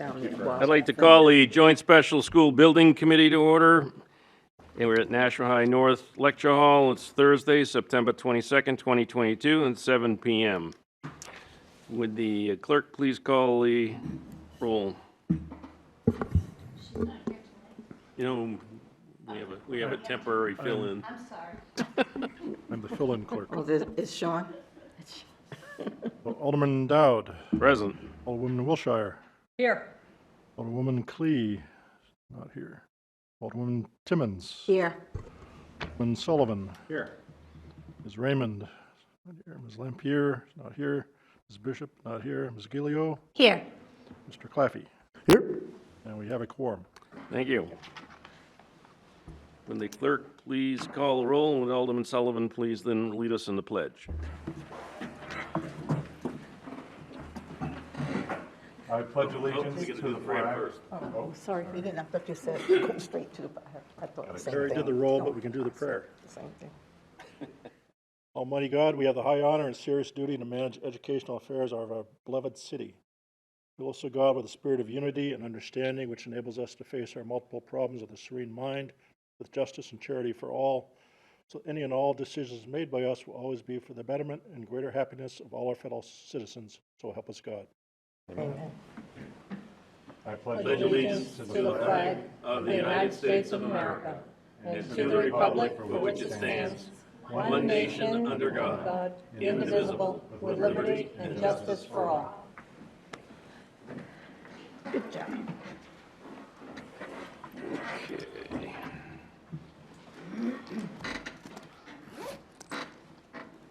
down there. Well, I'd like to call the Joint Special School Building Committee to order. And we're at Nashua High North Lecture Hall. It's Thursday, September 22nd, 2022, and 7 p.m. Would the clerk please call the roll? You know, we have a temporary fill-in. I'm sorry. I'm the fill-in clerk. Oh, is Sean? Alderman Dowd, Present. Alderwoman Wilshire, Here. Alderwoman Klee, not here. Alderwoman Timmons, Here. Alderman Sullivan, Here. Ms. Raymond, not here. Ms. Lampier, not here. Ms. Bishop, not here. Ms. Gilio, Here. Mr. Claffey. Here. And we have a quorum. Thank you. Would the clerk please call the roll, and would Alderman Sullivan please then lead us in the pledge? I pledge allegiance to the flag. Oh, sorry, we didn't. I thought you said go straight to the, I thought the same thing. Carrie did the roll, but we can do the prayer. Same thing. Almighty God, we have the high honor and serious duty to manage educational affairs of our beloved city. Fill us, O God, with a spirit of unity and understanding which enables us to face our multiple problems with a serene mind, with justice and charity for all, so any and all decisions made by us will always be for the betterment and greater happiness of all our fellow citizens. So help us God. Amen. I pledge Allegiance to the flag of the United States of America and to the republic for which it stands, one nation under God, indivisible, with liberty and justice for all. Good job. Okay.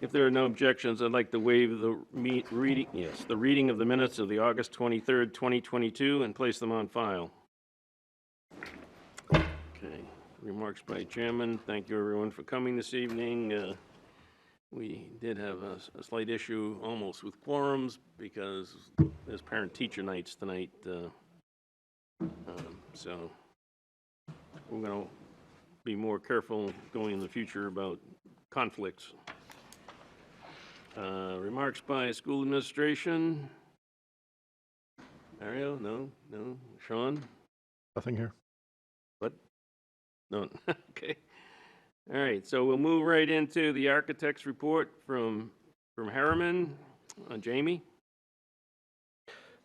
If there are no objections, I'd like to waive the reading of the minutes of the August 23rd, 2022, and place them on file. Okay. Remarks by chairman. Thank you, everyone, for coming this evening. We did have a slight issue almost with quorums because there's parent-teacher nights tonight. So we're going to be more careful going in the future about conflicts. Remarks by school administration. Mario? No? Sean? Nothing here. What? No. Okay. All right, so we'll move right into the architect's report from Harriman. Jamie?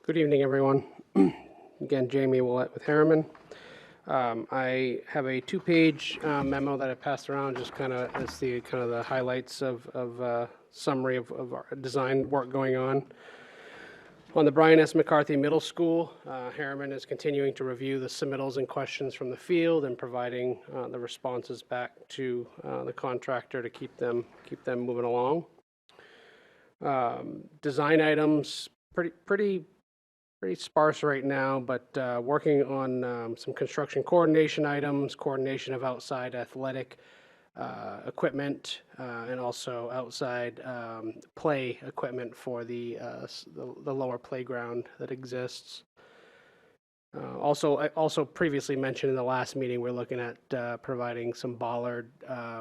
Good evening, everyone. Again, Jamie Willett with Harriman. I have a two-page memo that I passed around, just kind of as the highlights of summary of our design work going on. On the Brian S. McCarthy Middle School, Harriman is continuing to review the submittals and questions from the field and providing the responses back to the contractor to keep them moving along. Design items pretty sparse right now, but working on some construction coordination items, coordination of outside athletic equipment, and also outside play equipment for the lower playground that exists. Also previously mentioned in the last meeting, we're looking at providing some bollard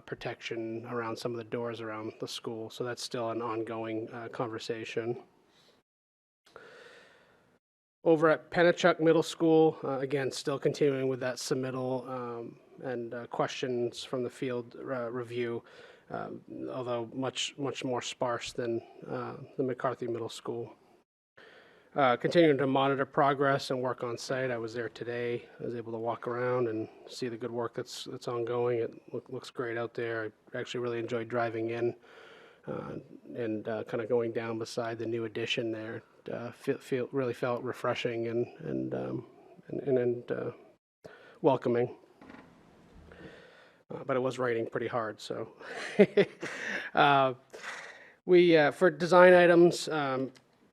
protection around some of the doors around the school. So that's still an ongoing conversation. Over at Panacea Middle School, again, still continuing with that submittal and questions from the field review, although much more sparse than the McCarthy Middle School. Continuing to monitor progress and work on site. I was there today. I was able to walk around and see the good work that's ongoing. It looks great out there. I actually really enjoyed driving in and kind of going down beside the new addition there. Really felt refreshing and welcoming. But it was raining pretty hard, so we for design items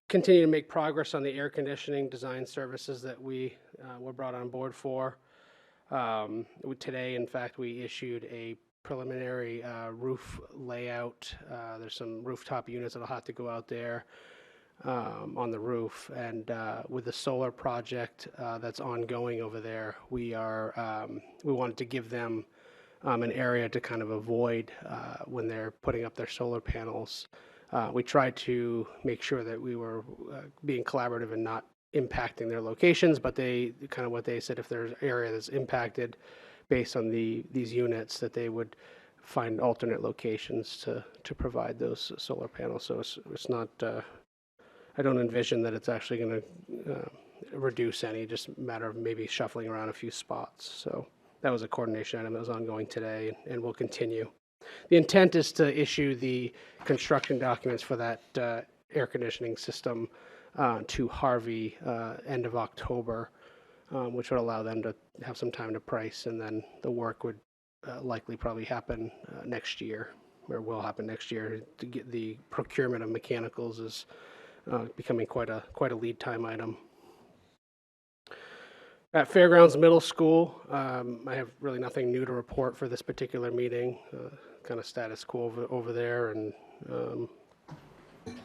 continue to make progress on the air conditioning design services that we were brought on board for. Today, in fact, we issued a preliminary roof layout. There's some rooftop units that'll have to go out there on the roof, and with the solar project that's ongoing over there, we wanted to give them an area to kind of avoid when they're putting up their solar panels. We tried to make sure that we were being collaborative and not impacting their locations, but they, kind of what they said, if there's an area that's impacted based on these units, that they would find alternate locations to provide those solar panels. So it's not, I don't envision that it's actually going to reduce any, just a matter of maybe shuffling around a few spots. So that was a coordination item that was ongoing today and will continue. The intent is to issue the construction documents for that air conditioning system to Harvey end of October, which would allow them to have some time to price, and then the work would likely probably happen next year, or will happen next year. To get the procurement of mechanicals is becoming quite a lead time item. At Fairgrounds Middle School, I have really nothing new to report for this particular meeting. Kind of status quo over there, and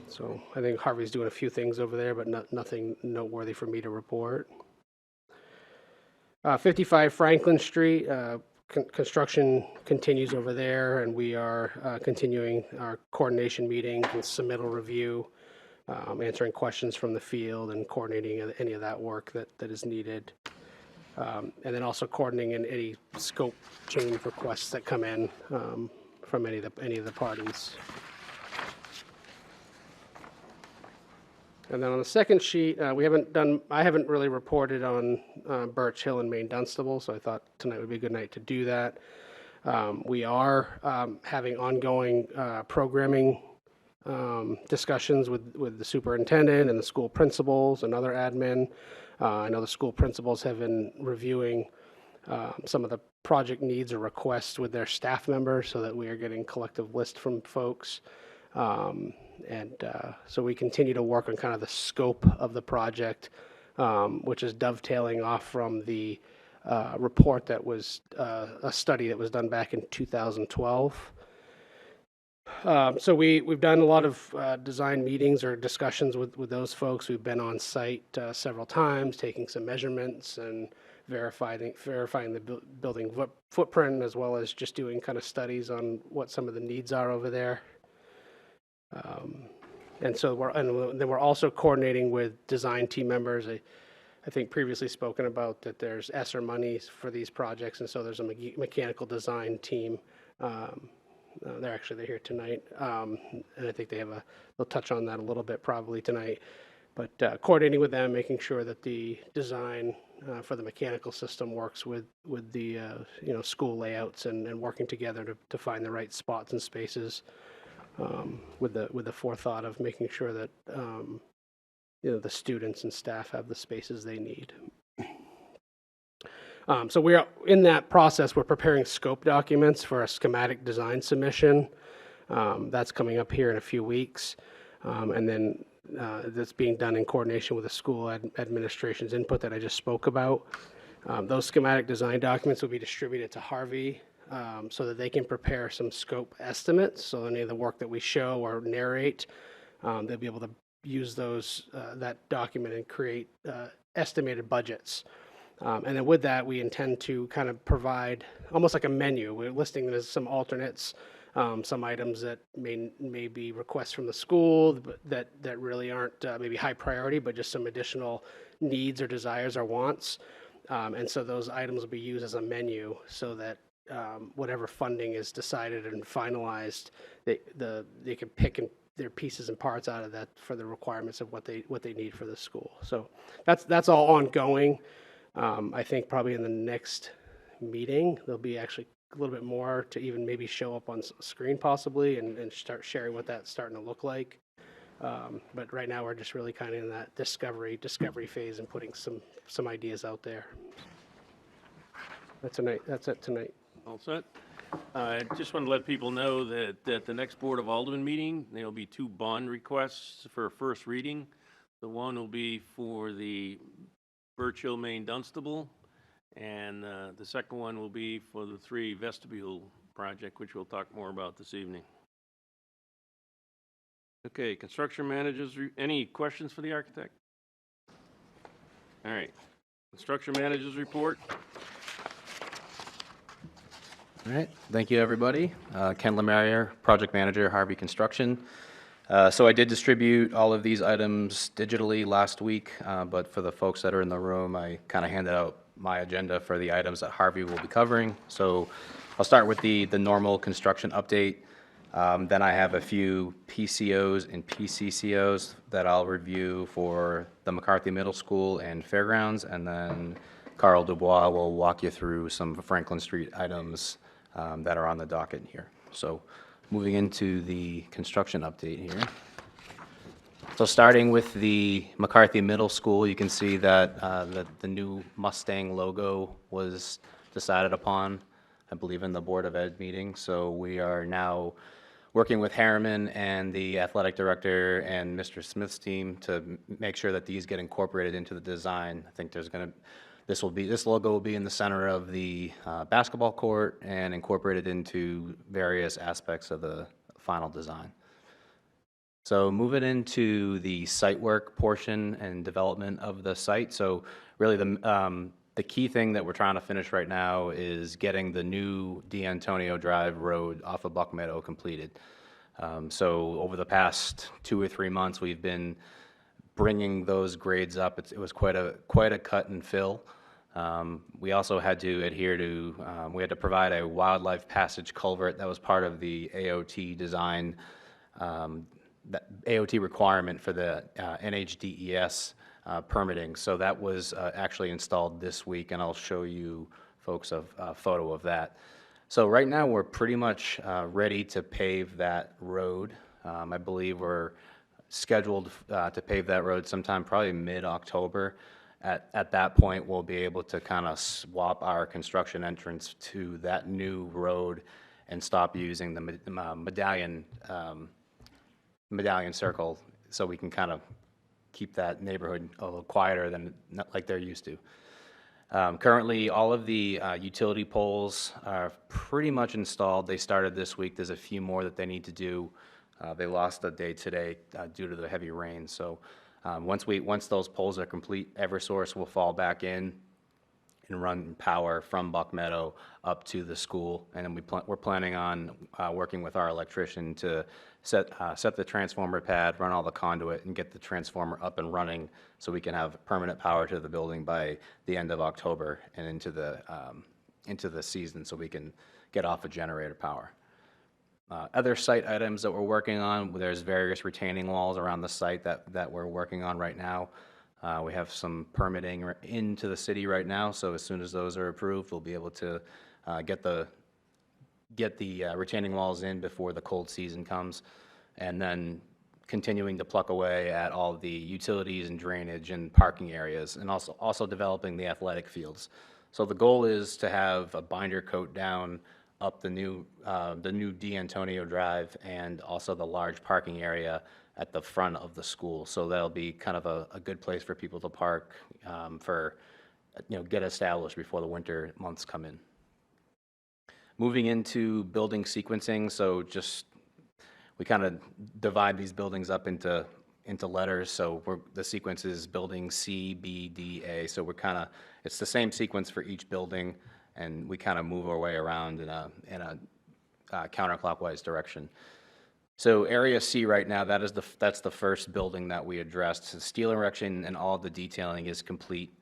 so I think Harvey's doing a few things over there, but nothing noteworthy for me to report. 55 Franklin Street, construction continues over there, and we are continuing our coordination meetings and submittal review, answering questions from the field and coordinating any of that work that is needed. And then also coordinating any scope change requests that come in from any of the parties. And then on the second sheet, I haven't really reported on Birch Hill and Maine Dunstable, so I thought tonight would be a good night to do that. We are having ongoing programming discussions with the superintendent and the school principals and other admin. I know the school principals have been reviewing some of the project needs or requests with their staff members, so that we are getting collective list from folks. So we continue to work on kind of the scope of the project, which is dovetailing off from the report that was a study that was done back in 2012. So we've done a lot of design meetings or discussions with those folks. We've been on site several times, taking some measurements and verifying the building footprint, as well as just doing kind of studies on what some of the needs are over there. And then we're also coordinating with design team members. I think previously spoken about that there's ESSER monies for these projects, and so there's a mechanical design team. They're here tonight, and I think they'll touch on that a little bit probably tonight. But coordinating with them, making sure that the design for the mechanical system works with the school layouts, and working together to find the right spots and spaces, with the forethought of making sure that the students and staff have the spaces they need. So we are in that process. We're preparing scope documents for a schematic design submission. That's coming up here in a few weeks. And then that's being done in coordination with the school administration's input that I just spoke about. Those schematic design documents will be distributed to Harvey so that they can prepare some scope estimates. So any of the work that we show or narrate, they'll be able to use that document and create estimated budgets. And then with that, we intend to kind of provide almost like a menu. We're listing them as some alternates, some items that may be requests from the school that really aren't maybe high priority, but just some additional needs or desires or wants. And so those items will be used as a menu, so that whatever funding is decided and finalized, they can pick their pieces and parts out of that for the requirements of what they need for the school. So that's all ongoing. I think probably in the next meeting, there'll be actually a little bit more to even maybe show up on screen possibly, and start sharing what that's starting to look like. But right now we're just really kind of in that discovery phase and putting some ideas out there. That's it tonight. All set. I just want to let people know that at the next Board of Aldermen meeting, there'll be 2 bond requests for first reading. The one will be for the Birch Hill, Maine Dunstable, and the second one will be for the 3 vestibule project, which we'll talk more about this evening. Okay, construction managers, any questions for the architect? All right, construction managers report. All right, thank you, everybody. Ken Lemarier, Project Manager, Harvey Construction. So I did distribute all of these items digitally last week, but for the folks that are in the room, I kind of handed out my agenda for the items that Harvey will be covering. So I'll start with the normal construction update. Then I have a few PCOs and PCCOs that I'll review for the McCarthy Middle School and Fairgrounds, and then Carl Dubois will walk you through some Franklin Street items that are on the docket here. So moving into the construction update here. So starting with the McCarthy Middle School, you can see that the new Mustang logo was decided upon, I believe, in the Board of Ed meeting. So we are now working with Harriman and the athletic director and Mr. Smith's team to make sure that these get incorporated into the design. I think this logo will be in the center of the basketball court and incorporated into various aspects of the final design. So moving into the site work portion and development of the site. So really the key thing that we're trying to finish right now is getting the new D'Antonio Drive road off of Buck Meadow completed. So over the past 2 or 3 months, we've been bringing those grades up. It was quite a cut and fill. We also had to adhere to, we had to provide a wildlife passage culvert that was part of the AOT design, that AOT requirement for the NHDES permitting. So that was actually installed this week, and I'll show you folks a photo of that. So right now we're pretty much ready to pave that road. I believe we're scheduled to pave that road sometime probably mid-October. At that point, we'll be able to kind of swap our construction entrance to that new road and stop using the medallion circle, so we can kind of keep that neighborhood a little quieter than like they're used to. Currently, all of the utility poles are pretty much installed. They started this week. There's a few more that they need to do. They lost a day today due to the heavy rain. So once those poles are complete, Eversource will fall back in and run power from Buck Meadow up to the school. And then we're planning on working with our electrician to set the transformer pad, run all the conduit, and get the transformer up and running so we can have permanent power to the building by the end of October and into the season, so we can get off of generator power. Other site items that we're working on, there's various retaining walls around the site that we're working on right now. We have some permitting into the city right now, so as soon as those are approved, we'll be able to get the retaining walls in before the cold season comes, and then continuing to pluck away at all the utilities and drainage and parking areas, and also developing the athletic fields. So the goal is to have a binder coat down up the new D'Antonio Drive and also the large parking area at the front of the school. So that'll be kind of a good place for people to park get established before the winter months come in. Moving into building sequencing, so we kind of divide these buildings up into letters. So the sequence is building C, B, D, A. So it's the same sequence for each building, and we kind of move our way around in a counterclockwise direction. So area C right now, that's the first building that we addressed. The steel erection and all of the detailing is complete.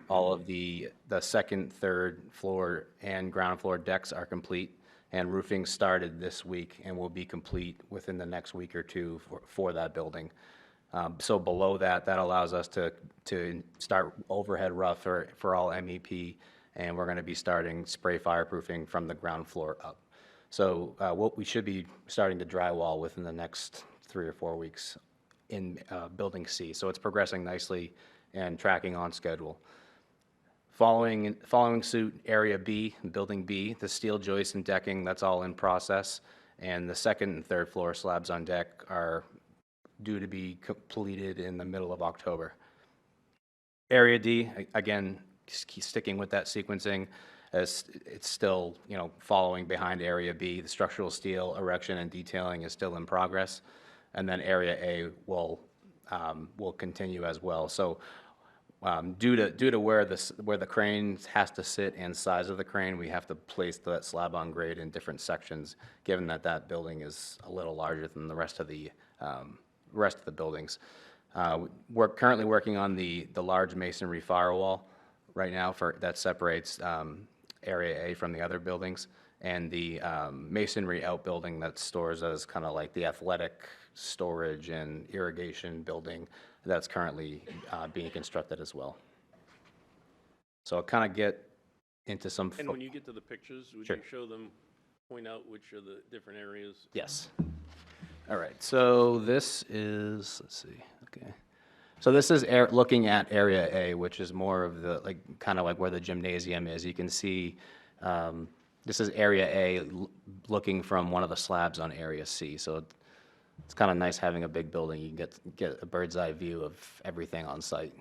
All of the second, third floor, and ground floor decks are complete, and roofing started this week and will be complete within the next week or two for that building. So below that allows us to start overhead rough for all MEP, and we're going to be starting spray fireproofing from the ground floor up. So we should be starting to drywall within the next 3 or 4 weeks in building C. So it's progressing nicely and tracking on schedule. Following suit, area B, building B, the steel joists and decking, that's all in process, and the second and third floor slabs on deck are due to be completed in the middle of October. Area D, again, sticking with that sequencing, as it's still following behind area B. The structural steel erection and detailing is still in progress, and then area A will continue as well. So Due to where the crane has to sit and size of the crane, we have to place that slab on grade in different sections, given that that building is a little larger than the rest of the buildings. We're currently working on the large masonry firewall right now that separates Area A from the other buildings, and the masonry outbuilding that stores as kind of like the athletic storage and irrigation building that's currently being constructed as well. So I'll kind of get into some. And when you get to the pictures, would Sure. you show them, point out which are the different areas? Yes. All right, so this is, let's see, okay. So this is looking at Area A, which is more of the, like, kind of like where the gymnasium is. You can see this is Area A looking from one of the slabs on Area C. So it's kind of nice having a big building. You can get a bird's eye view of everything on site.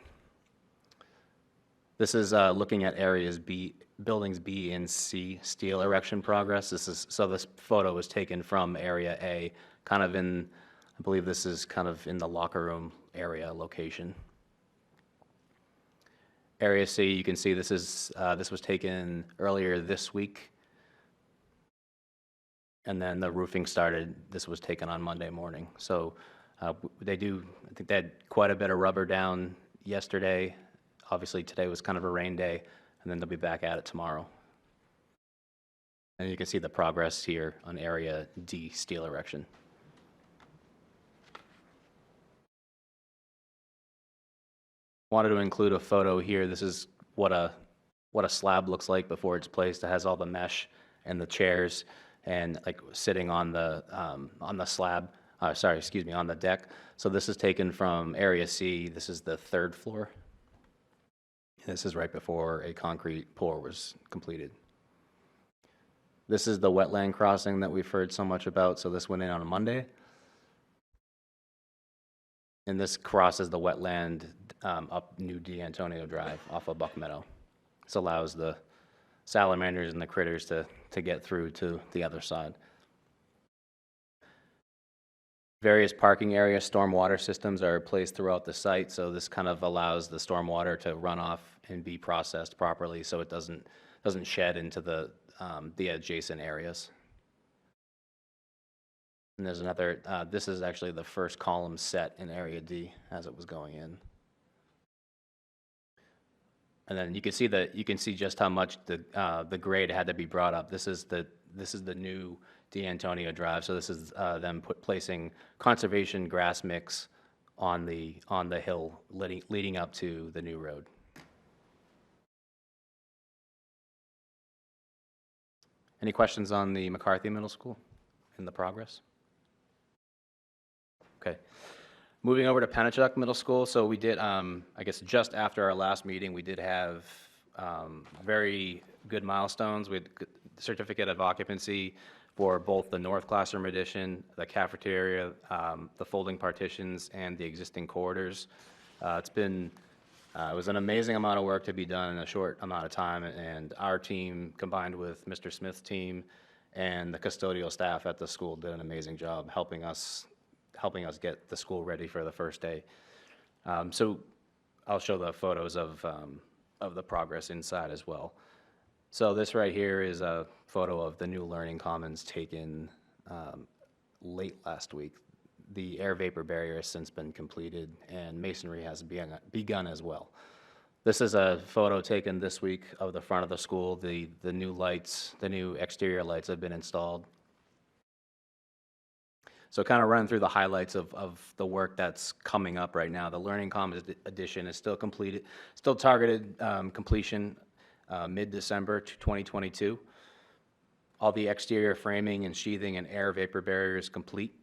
This is looking at buildings B and C steel erection progress. So this photo was taken from Area A, kind of in, I believe this is kind of in the locker room area location. Area C, you can see this was taken earlier this week. And then the roofing started, this was taken on Monday morning. So I think they had quite a bit of rubber down yesterday. Obviously today was kind of a rain day, and then they'll be back at it tomorrow. And you can see the progress here on Area D steel erection. Wanted to include a photo here. This is what a slab looks like before it's placed. It has all the mesh and the chairs and like sitting on the slab. On the deck. So this is taken from Area C. This is the 3rd floor. This is right before a concrete pour was completed. This is the wetland crossing that we've heard so much about. So this went in on a Monday. And this crosses the wetland up New D'Antonio Drive off of Buck Meadow. This allows the salamanders and the critters to get through to the other side. Various parking areas, stormwater systems are placed throughout the site, so this kind of allows the stormwater to run off and be processed properly so it doesn't shed into the adjacent areas. And there's another, this is actually the first column set in Area D as it was going in. And then you can see just how much the grade had to be brought up. This is the new D'Antonio Drive. So this is them placing conservation grass mix on the hill leading up to the new road. Any questions on the McCarthy Middle School and the progress? Okay. Moving over to Panacea Middle School. So we did, I guess just after our last meeting, we did have very good milestones. We had certificate of occupancy for both the North Classroom addition, the cafeteria, the folding partitions, and the existing corridors. It was an amazing amount of work to be done in a short amount of time, and our team, combined with Mr. Smith's team and the custodial staff at the school, did an amazing job helping us get the school ready for the first day. So I'll show the photos of the progress inside as well. So this right here is a photo of the new Learning Commons taken late last week. The air vapor barrier has since been completed, and masonry has begun as well. This is a photo taken this week of the front of the school. The new lights, the new exterior lights have been installed. So kind of run through the highlights of the work that's coming up right now. The Learning Commons edition is still completed, still targeted completion mid-December 2022. All the exterior framing and sheathing and air vapor barriers complete.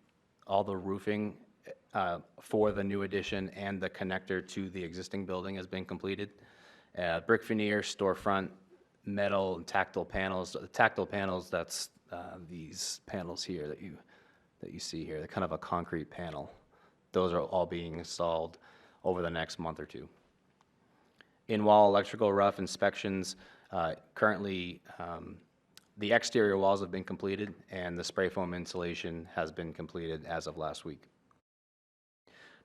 All the roofing for the new addition and the connector to the existing building has been completed. Brick veneer, storefront, metal, and tactile panels. The tactile panels, that's these panels here that you see here. They're kind of a concrete panel. Those are all being installed over the next month or two. In-wall electrical rough inspections, currently the exterior walls have been completed and the spray foam insulation has been completed as of last week.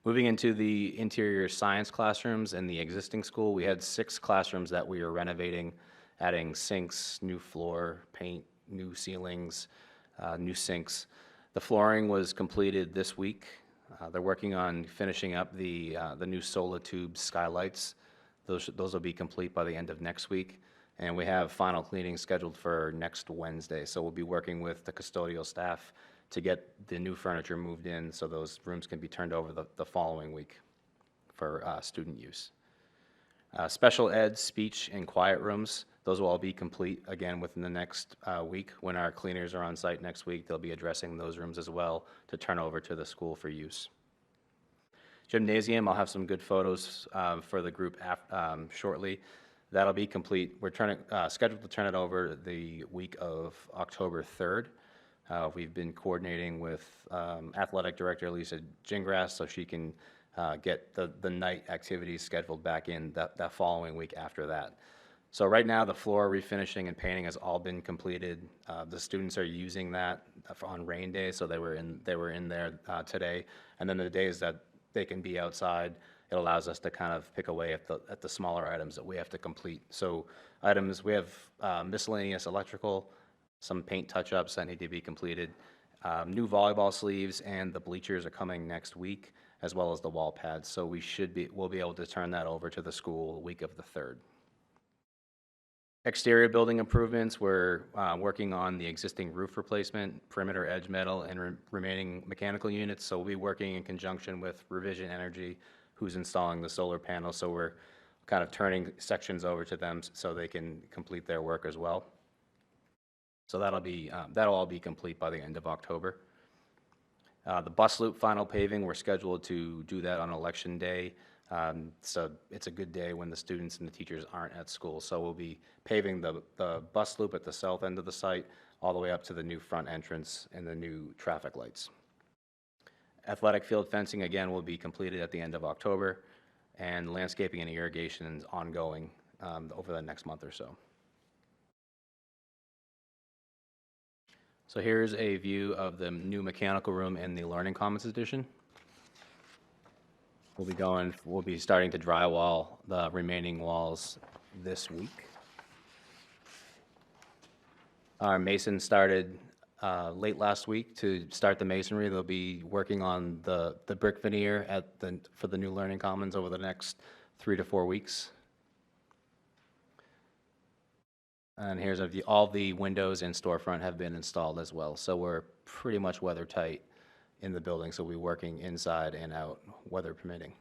Moving into the interior science classrooms in the existing school, we had 6 classrooms that we are renovating, adding sinks, new floor, paint, new ceilings, new sinks. The flooring was completed this week. They're working on finishing up the new solar tube skylights. Those will be complete by the end of next week. And we have final cleaning scheduled for next Wednesday. So we'll be working with the custodial staff to get the new furniture moved in so those rooms can be turned over the following week for student use. Special ed, speech, and quiet rooms, those will all be complete again within the next week. When our cleaners are on site next week, they'll be addressing those rooms as well to turn over to the school for use. Gymnasium, I'll have some good photos for the group shortly. That'll be complete. We're scheduled to turn it over the week of October 3rd. We've been coordinating with Athletic Director Lisa Gingras so she can get the night activities scheduled back in that following week after that. So right now, the floor refinishing and painting has all been completed. The students are using that on rain days, so they were in there today. And then the days that they can be outside, it allows us to kind of pick away at the smaller items that we have to complete. So items, we have miscellaneous electrical, some paint touch-ups that need to be completed, new volleyball sleeves, and the bleachers are coming next week, as well as the wall pads. So we'll be able to turn that over to the school the week of the 3rd. Exterior building improvements, we're working on the existing roof replacement, perimeter edge metal, and remaining mechanical units. So we'll be working in conjunction with Revision Energy, who's installing the solar panels. So we're kind of turning sections over to them so they can complete their work as well. So that'll all be complete by the end of October. The bus loop final paving, we're scheduled to do that on election day. So it's a good day when the students and the teachers aren't at school. So we'll be paving the bus loop at the south end of the site all the way up to the new front entrance and the new traffic lights. Athletic field fencing, again, will be completed at the end of October, and landscaping and irrigation is ongoing over the next month or so. So here's a view of the new mechanical room in the Learning Commons edition. We'll be starting to drywall the remaining walls this week. Our mason started late last week to start the masonry. They'll be working on the brick veneer for the new Learning Commons over the next 3 to 4 weeks. And here's all the windows and storefront have been installed as well. So we're pretty much weather tight in the building. So we'll be working inside and out, weather permitting.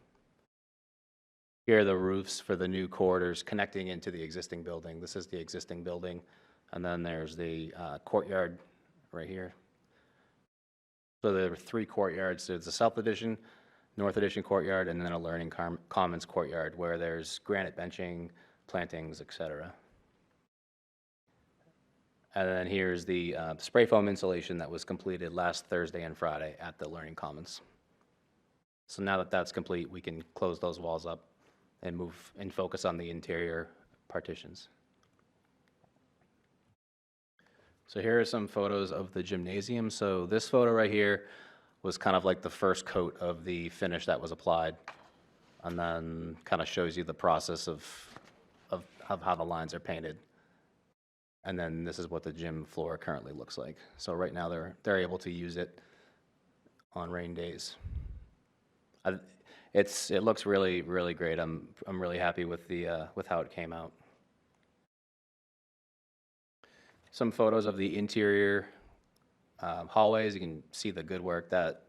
Here are the roofs for the new corridors connecting into the existing building. This is the existing building. And then there's the courtyard right here. So there are 3 courtyards. There's the South Addition, North Addition courtyard, and then a Learning Commons courtyard where there's granite benching, plantings, etc. And then here's the spray foam insulation that was completed last Thursday and Friday at the Learning Commons. So now that that's complete, we can close those walls up and move and focus on the interior partitions. So here are some photos of the gymnasium. So this photo right here was kind of like the first coat of the finish that was applied, and then kind of shows you the process of how the lines are painted. And then this is what the gym floor currently looks like. So right now they're able to use it on rain days. It looks really, really great. I'm really happy with how it came out. Some photos of the interior hallways. You can see the good work that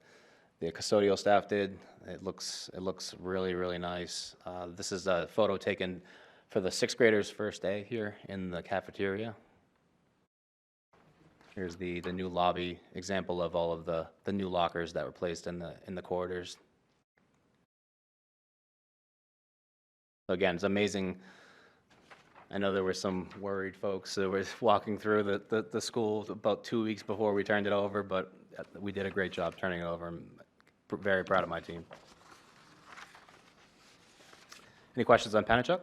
the custodial staff did. It looks really, really nice. This is a photo taken for the 6th graders' first day here in the cafeteria. Here's the new lobby example of all of the new lockers that were placed in the corridors. So again, it's amazing. I know there were some worried folks that were walking through the school about 2 weeks before we turned it over, but we did a great job turning it over. I'm very proud of my team. Any questions on Panacea?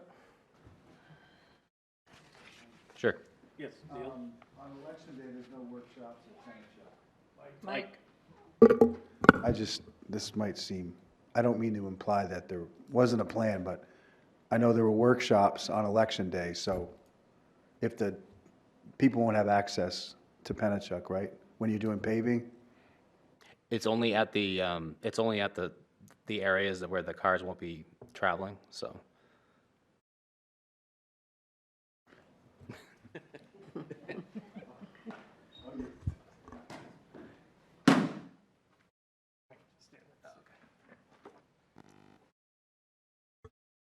Sure. Yes, Neil? On election day, there's no workshops at Panacea. Mike? This might seem I don't mean to imply that there wasn't a plan, but I know there were workshops on election day, so if the people won't have access to Pennachuck, right? When you're doing paving? It's only at the areas where the cars won't be traveling, so.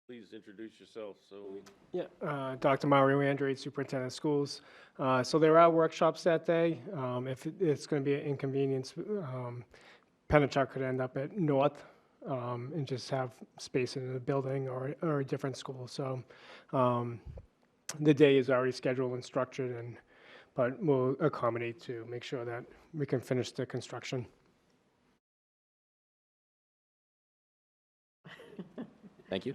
Please introduce yourself, so. Yeah, Dr. Mario Andrade, Superintendent of Schools. So there are workshops that day. If it's going to be an inconvenience, Pennachuck could end up at North and just have space in the building or a different school. So the day is already scheduled and structured, but we'll accommodate to make sure that we can finish the construction. Thank you.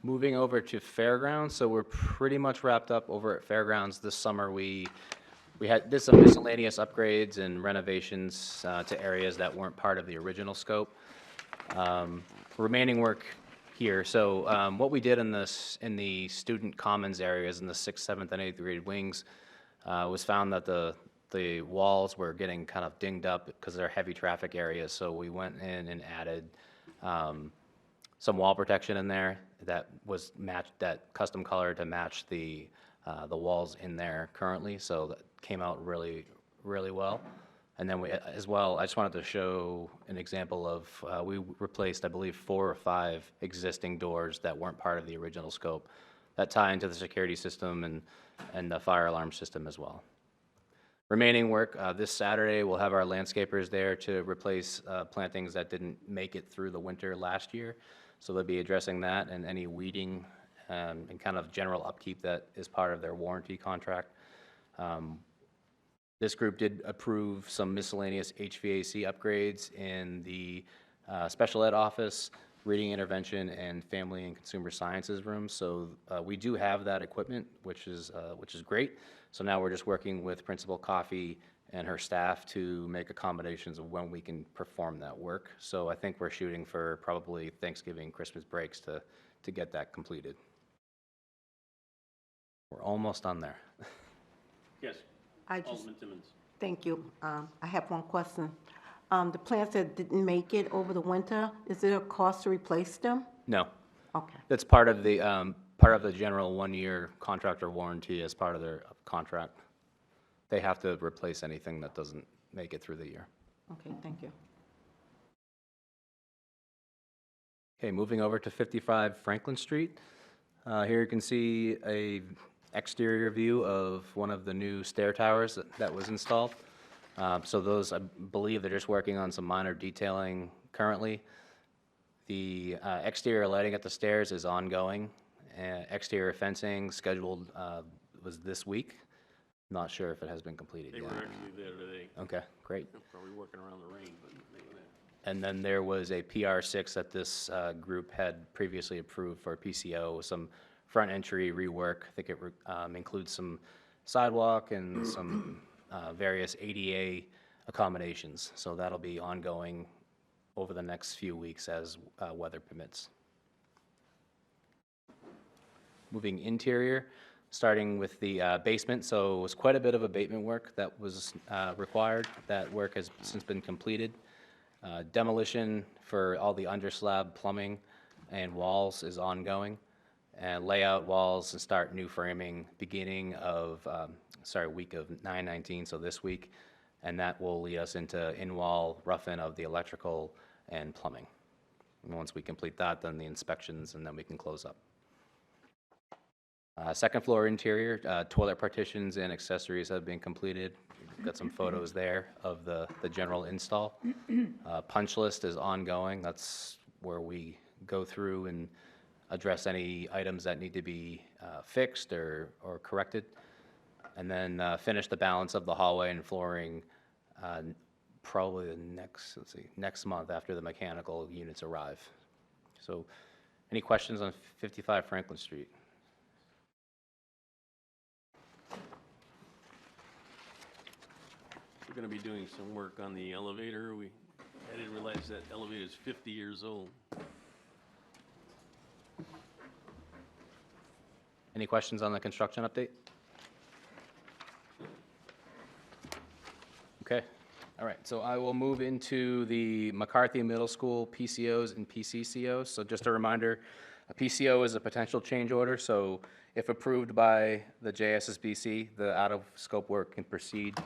Moving over to Fairgrounds, so we're pretty much wrapped up over at Fairgrounds this summer. We did some miscellaneous upgrades and renovations to areas that weren't part of the original scope. Remaining work here, so what we did in the student commons areas in the 6th, 7th, and 8th grade wings was found that the walls were getting kind of dinged up because they're heavy traffic areas, so we went in and added some wall protection in there that was that custom color to match the walls in there currently, so that came out really, really well. And then we, as well, I just wanted to show an example of, we replaced, I believe, 4 or 5 existing doors that weren't part of the original scope that tie into the security system and the fire alarm system as well. Remaining work, this Saturday, we'll have our landscapers there to replace plantings that didn't make it through the winter last year. So they'll be addressing that and any weeding and kind of general upkeep that is part of their warranty contract. This group did approve some miscellaneous HVAC upgrades in the special ed office, reading intervention, and family and consumer sciences rooms. So we do have that equipment, which is great. So now we're just working with Principal Coffey and her staff to make accommodations of when we can perform that work. So I think we're shooting for probably Thanksgiving, Christmas breaks to get that completed. We're almost on there. Yes, I just, Alderman Timmons. thank you. I have one question. The plants that didn't make it over the winter, is there a cost to replace them? No, Okay. that's part of the general 1-year contractor warranty as part of their contract. They have to replace anything that doesn't make it through the year. Okay, thank you. Okay, moving over to 55 Franklin Street. Here you can see a exterior view of one of the new stair towers that was installed. So those, I believe they're just working on some minor detailing currently. The exterior lighting at the stairs is ongoing. Exterior fencing scheduled was this week. Not sure if it has been completed They yet. were actually there today. Okay, great. Probably working around the rain, but they were there. And then there was a PR6 that this group had previously approved for PCO, some front entry rework. I think it includes some sidewalk and some various ADA accommodations. So that'll be ongoing over the next few weeks as weather permits. Moving interior, starting with the basement. So it was quite a bit of abatement work that was required. That work has since been completed. Demolition for all the underslab plumbing and walls is ongoing. And layout walls and start new framing beginning of, week of 9/19, so this week. And that will lead us into in-wall rough-in of the electrical and plumbing. And once we complete that, then the inspections, and then we can close up. Second floor interior, toilet partitions and accessories have been completed. We've got some photos there of the general install. Punch list is ongoing. That's where we go through and address any items that need to be fixed or corrected. And then finish the balance of the hallway and flooring probably the next month after the mechanical units arrive. So any questions on 55 Franklin Street? We're going to be doing some work on the elevator. We I didn't realize that elevator is 50 years old. Any questions on the construction update? Okay, all right, so I will move into the McCarthy Middle School PCOs and PCCOs. So just a reminder, a PCO is a potential change order, so if approved by the JSSBC, the out-of-scope work can proceed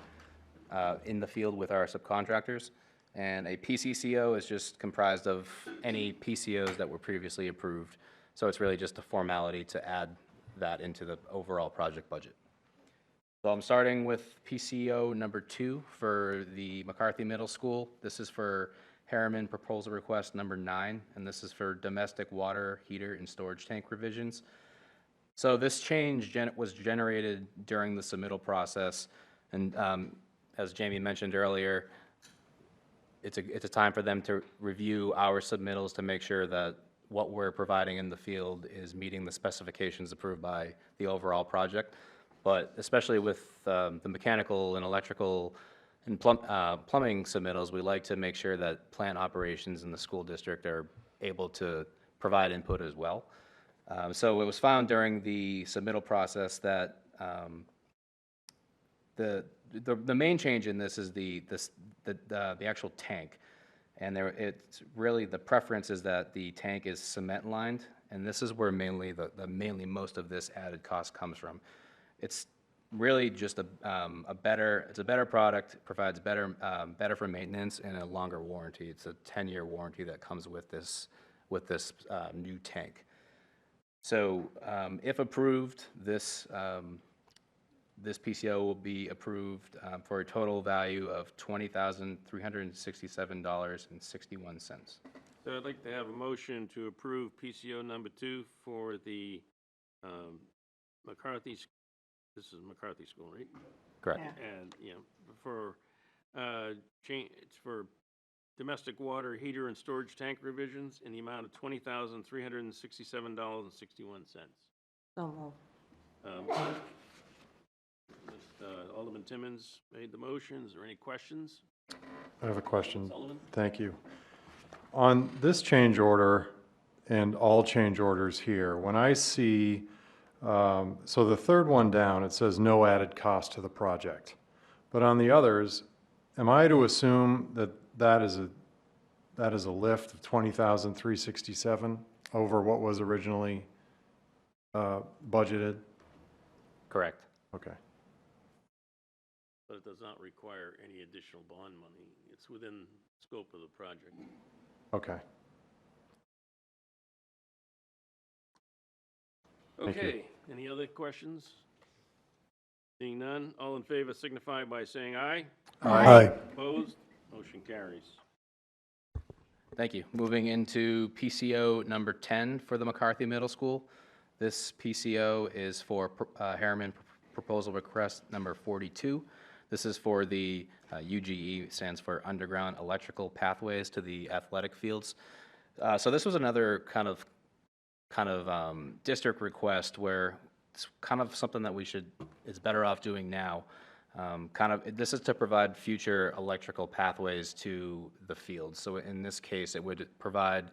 in the field with our subcontractors. And a PCCO is just comprised of any PCOs that were previously approved. So it's really just a formality to add that into the overall project budget. So I'm starting with PCO number 2 for the McCarthy Middle School. This is for Harriman Proposal Request number 9, and this is for domestic water heater and storage tank revisions. So this change was generated during the submittal process, and as Jamie mentioned earlier, it's a time for them to review our submittals to make sure that what we're providing in the field is meeting the specifications approved by the overall project. But especially with the mechanical and electrical and plumbing submittals, we like to make sure that plant operations in the school district are able to provide input as well. So it was found during the submittal process that the main change in this is the actual tank. And it's really, the preference is that the tank is cement lined, and this is where mainly most of this added cost comes from. It's really just a better product, provides better for maintenance and a longer warranty. It's a 10-year warranty that comes with this new tank. So if approved, this PCO will be approved for a total value of $20,367.61. So I'd like to have a motion to approve PCO number 2 for the McCarthy. This is McCarthy School, right? Correct. And for it's for domestic water heater and storage tank revisions in the amount of $20,367.61. So moved. Alderman Timmons made the motion. Is there any questions? I have a question. Sullivan? Thank you. On this change order and all change orders here, when I see, so the third one down, it says no added cost to the project. But on the others, am I to assume that that is a lift of $20,367 over what was originally budgeted? Correct. Okay. But it does not require any additional bond money. It's within scope of the project. Okay. Thank you. Okay, any other questions? Seeing none, all in favor signify by saying aye. Aye. Opposed? Motion carries. Thank you. Moving into PCO number 10 for the McCarthy Middle School. This PCO is for Harriman Proposal Request number 42. This is for the UGE, stands for Underground Electrical Pathways to the Athletic Fields. So this was another kind of district request where it's kind of something that is better off doing now. This is to provide future electrical pathways to the field. So in this case, it would provide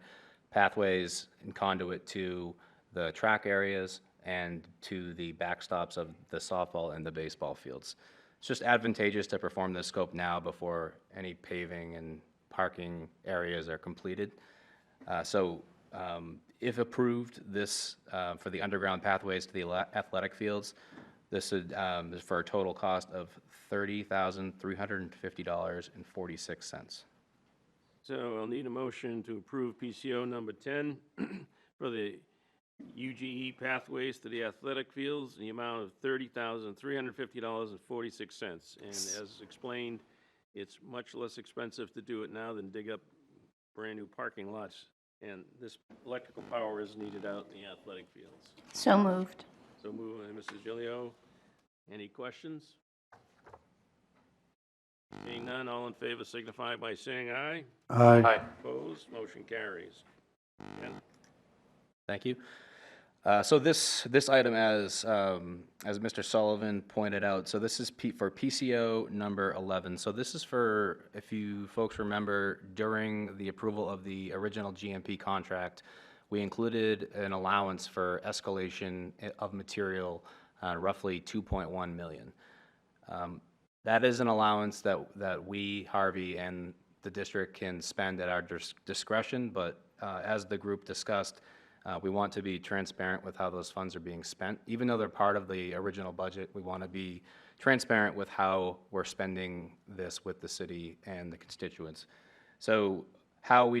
pathways and conduit to the track areas and to the backstops of the softball and the baseball fields. It's just advantageous to perform this scope now before any paving and parking areas are completed. If approved, this for the underground pathways to the athletic fields, this is for a total cost of $30,350.46. So I'll need a motion to approve PCO number 10 for the UGE pathways to the athletic fields in the amount of $30,350.46. And as explained, it's much less expensive to do it now than dig up brand-new parking lots. And this electrical power is needed out in the athletic fields. So moved. So moved by Mrs. Gilio. Any questions? Seeing none, all in favor signify by saying aye. Aye. Opposed? Motion carries. Ken? Thank you. So this item, as Mr. Sullivan pointed out, so this is for PCO number 11. So this is for, if you folks remember, during the approval of the original GMP contract, we included an allowance for escalation of material, roughly 2.1 million. That is an allowance that we, Harvey, and the district can spend at our discretion, but as the group discussed, we want to be transparent with how those funds are being spent. Even though they're part of the original budget, we want to be transparent with how we're spending this with the city and the constituents. So how I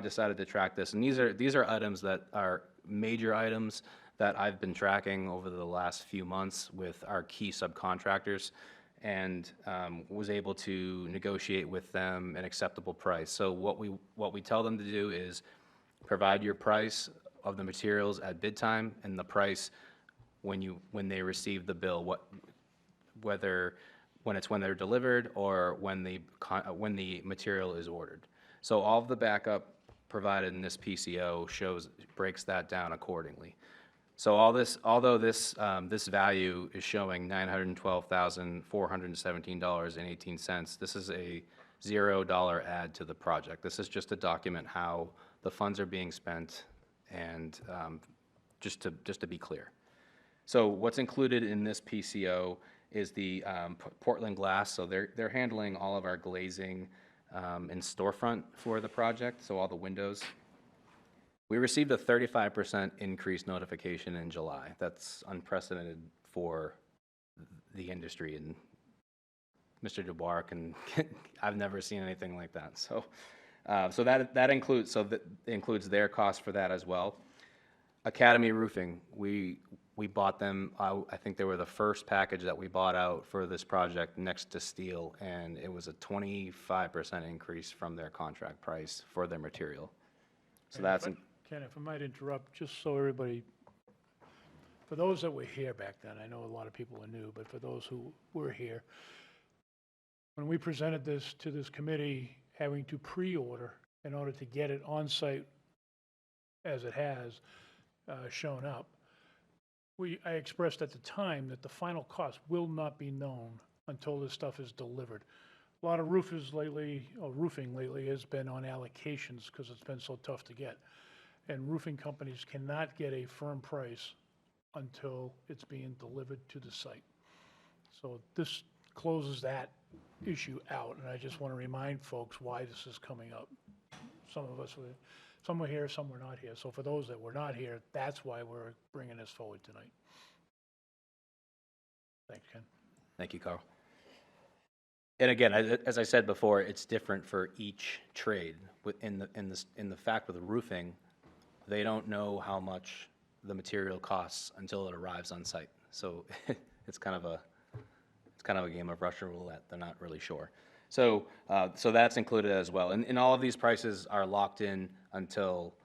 decided to track this, and these are items that are major items that I've been tracking over the last few months with our key subcontractors, and was able to negotiate with them an acceptable price. So what we tell them to do is provide your price of the materials at bid time and the price when they receive the bill, whether when they're delivered or when the material is ordered. So all of the backup provided in this PCO breaks that down accordingly. So although this value is showing $912,417.18, this is a $0 add to the project. This is just to document how the funds are being spent, and just to be clear. So what's included in this PCO is the Portland glass. So they're handling all of our glazing and storefront for the project, so all the windows. We received a 35% increase notification in July. That's unprecedented for the industry, and Mr. Dubois I've never seen anything like that. So, that includes their cost for that as well. Academy Roofing, we bought them. I think they were the first package that we bought out for this project next to steel, and it was a 25% increase from their contract price for their material. So that's. Ken, if I might interrupt, just so everybody, for those that were here back then, I know a lot of people are new, but for those who were here, when we presented this to this committee, having to pre-order in order to get it on site as it has shown up, I expressed at the time that the final cost will not be known until this stuff is delivered. A lot of roofers lately, or roofing lately, has been on allocations because it's been so tough to get. And roofing companies cannot get a firm price until it's being delivered to the site. So this closes that issue out, and I just want to remind folks why this is coming up. Some were here, some were not here. So for those that were not here, that's why we're bringing this forward tonight. Thanks, Ken. Thank you, Carl. And again, as I said before, it's different for each trade. In the fact with the roofing, they don't know how much the material costs until it arrives on site. So it's kind of a game of Russian roulette. They're not really sure. So that's included as well. And all of these prices are locked in until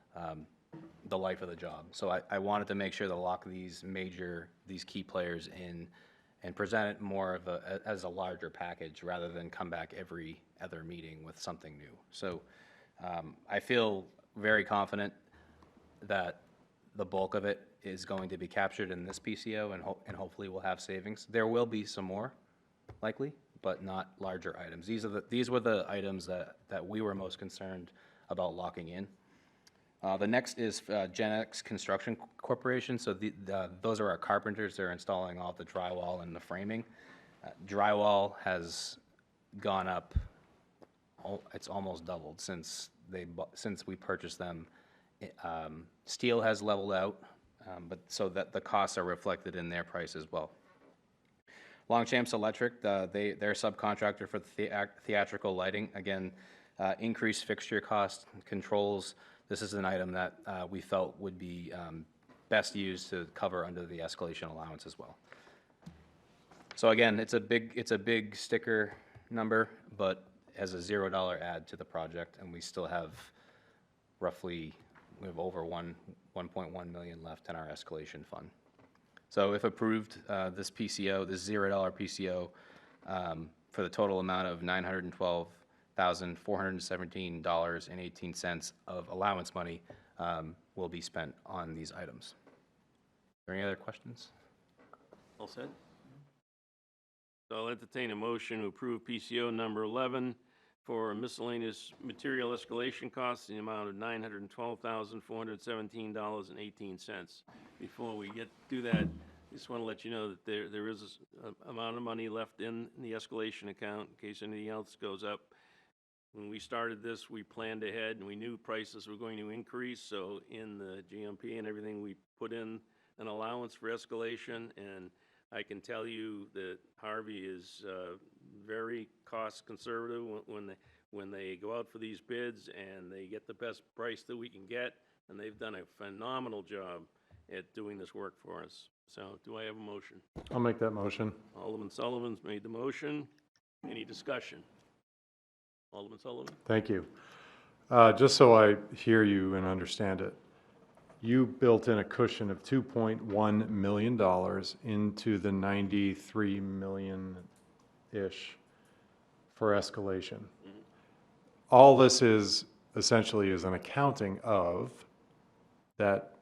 the life of the job. So I wanted to make sure to lock these key players in and present it more of as a larger package rather than come back every other meeting with something new. So I feel very confident that the bulk of it is going to be captured in this PCO, and hopefully we'll have savings. There will be some more, likely, but not larger items. These were the items that we were most concerned about locking in. The next is Gen X Construction Corporation. So those are our carpenters. They're installing all the drywall and the framing. Drywall has gone up. It's almost doubled since we purchased them. Steel has leveled out, but so that the costs are reflected in their price as well. Longchamps Electric, they're subcontractor for the theatrical lighting. Again, increased fixture cost controls. This is an item that we felt would be best used to cover under the escalation allowance as well. So again, it's a big sticker number, but has a $0 add to the project, and we still have we have over 1.1 million left in our escalation fund. So if approved, this PCO, this $0 PCO, for the total amount of $912,417.18 of allowance money will be spent on these items. there any other questions? All set? So I'll entertain a motion to approve PCO number 11 for miscellaneous material escalation costs in the amount of $912,417.18. Before we do that, I just want to let you know that there is an amount of money left in the escalation account in case anything else goes up. When we started this, we planned ahead and we knew prices were going to increase, so in the GMP and everything, we put in an allowance for escalation, and I can tell you that Harvey is very cost conservative when they go out for these bids, and they get the best price that we can get, and they've done a phenomenal job at doing this work for us. So do I have a motion? I'll make that motion. Alderman Sullivan's made the motion. Any discussion? Alderman Sullivan? Thank you. Just so I hear you and understand it, you built in a cushion of $2.1 million into the 93 million-ish for escalation. All this is essentially is an accounting of that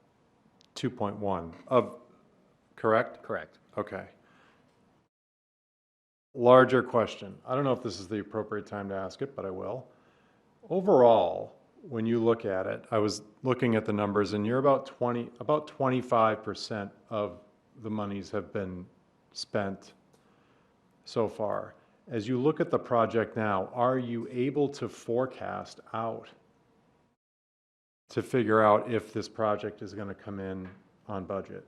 2.1 of, correct? Correct. Okay. Larger question. I don't know if this is the appropriate time to ask it, but I will. Overall, when you look at it, I was looking at the numbers, and you're about 25% of the monies have been spent so far. As you look at the project now, are you able to forecast out to figure out if this project is going to come in on budget?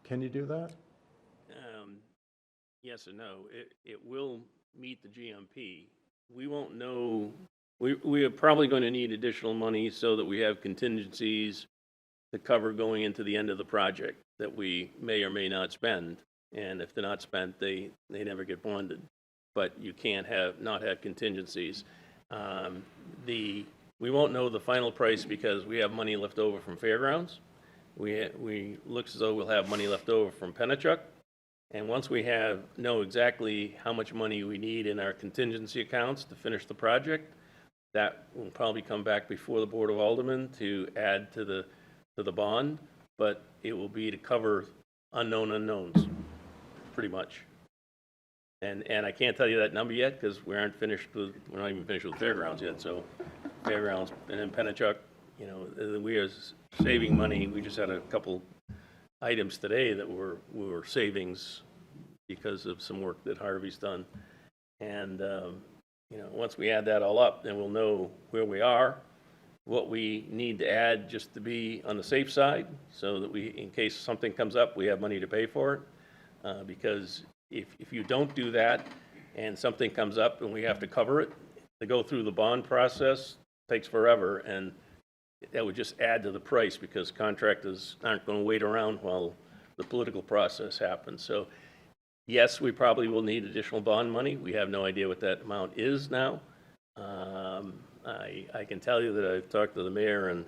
Can you do that? Yes and no. It will meet the GMP. We won't know. We are probably going to need additional money so that we have contingencies to cover going into the end of the project that we may or may not spend. And if they're not spent, they never get bonded. But you can't not have contingencies. We won't know the final price because we have money left over from Fairgrounds. We looks as though we'll have money left over from Panacea. And once we know exactly how much money we need in our contingency accounts to finish the project, that will probably come back before the Board of Aldermen to add to the bond, but it will be to cover unknown unknowns, pretty much. And I can't tell you that number yet because we're not even finished with Fairgrounds yet. So Fairgrounds and then Panacea, we are saving money. We just had a couple items today that were savings because of some work that Harvey's done. And, once we add that all up, then we'll know where we are, what we need to add just to be on the safe side so that in case something comes up, we have money to pay for it. Because if you don't do that and something comes up and we have to cover it, to go through the bond process takes forever, and that would just add to the price because contractors aren't going to wait around while the political process happens. So yes, we probably will need additional bond money. We have no idea what that amount is now. I can tell you that I've talked to the mayor and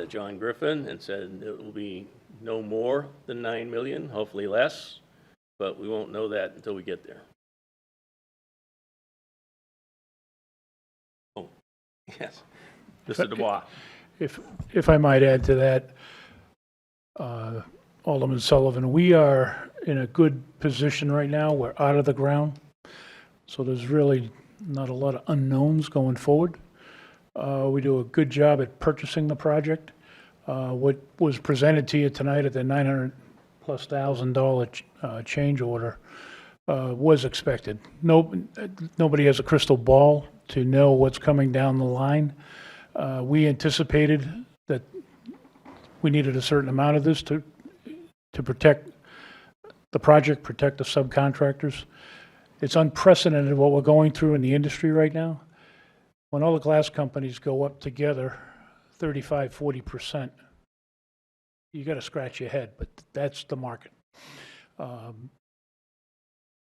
John Griffin and said it will be no more than 9 million, hopefully less, but we won't know that until we get there. Oh, yes. Mr. Dubois. If I might add to that, Alderman Sullivan, we are in a good position right now. We're out of the ground, so there's really not a lot of unknowns going forward. We do a good job at purchasing the project. What was presented to you tonight at the $900,000+ change order was expected. Nobody has a crystal ball to know what's coming down the line. We anticipated that we needed a certain amount of this to protect the project, protect the subcontractors. It's unprecedented what we're going through in the industry right now. When all the glass companies go up together 35, 40%, you got to scratch your head, but that's the market.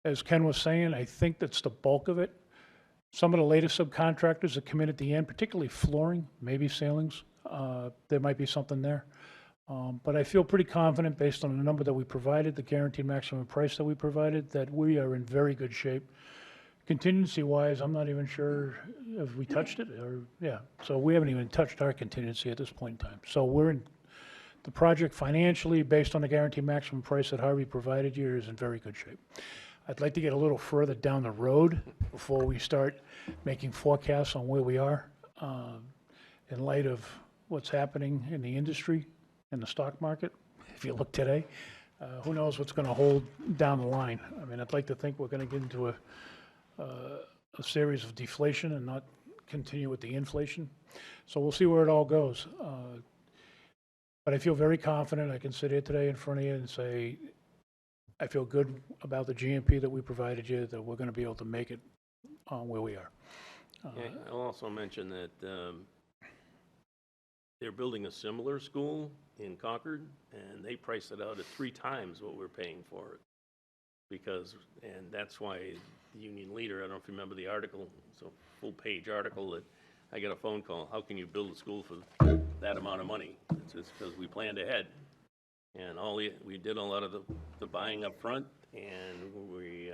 As Ken was saying, I think that's the bulk of it. Some of the latest subcontractors that come in at the end, particularly flooring, maybe ceilings, there might be something there. But I feel pretty confident based on the number that we provided, the guaranteed maximum price that we provided, that we are in very good shape. Contingency-wise, I'm not even sure if we touched it or, yeah. So we haven't even touched our contingency at this point in time. So we're in The project financially, based on the guaranteed maximum price that Harvey provided you, is in very good shape. I'd like to get a little further down the road before we start making forecasts on where we are, in light of what's happening in the industry and the stock market. If you look today, who knows what's going to hold down the line. I mean, I'd like to think we're going to get into a series of deflation and not continue with the inflation. So we'll see where it all goes. But I feel very confident. I can sit here today in front of you and say, I feel good about the GMP that we provided you, that we're going to be able to make it where we are. Yeah, I'll also mention that they're building a similar school in Concord, and they priced it out at 3 times what we're paying for it. And that's why the union leader, I don't know if you remember the article, it's a full-page article that I got a phone call, how can you build a school for that amount of money? It's because we planned ahead. And we did a lot of the buying up front, and we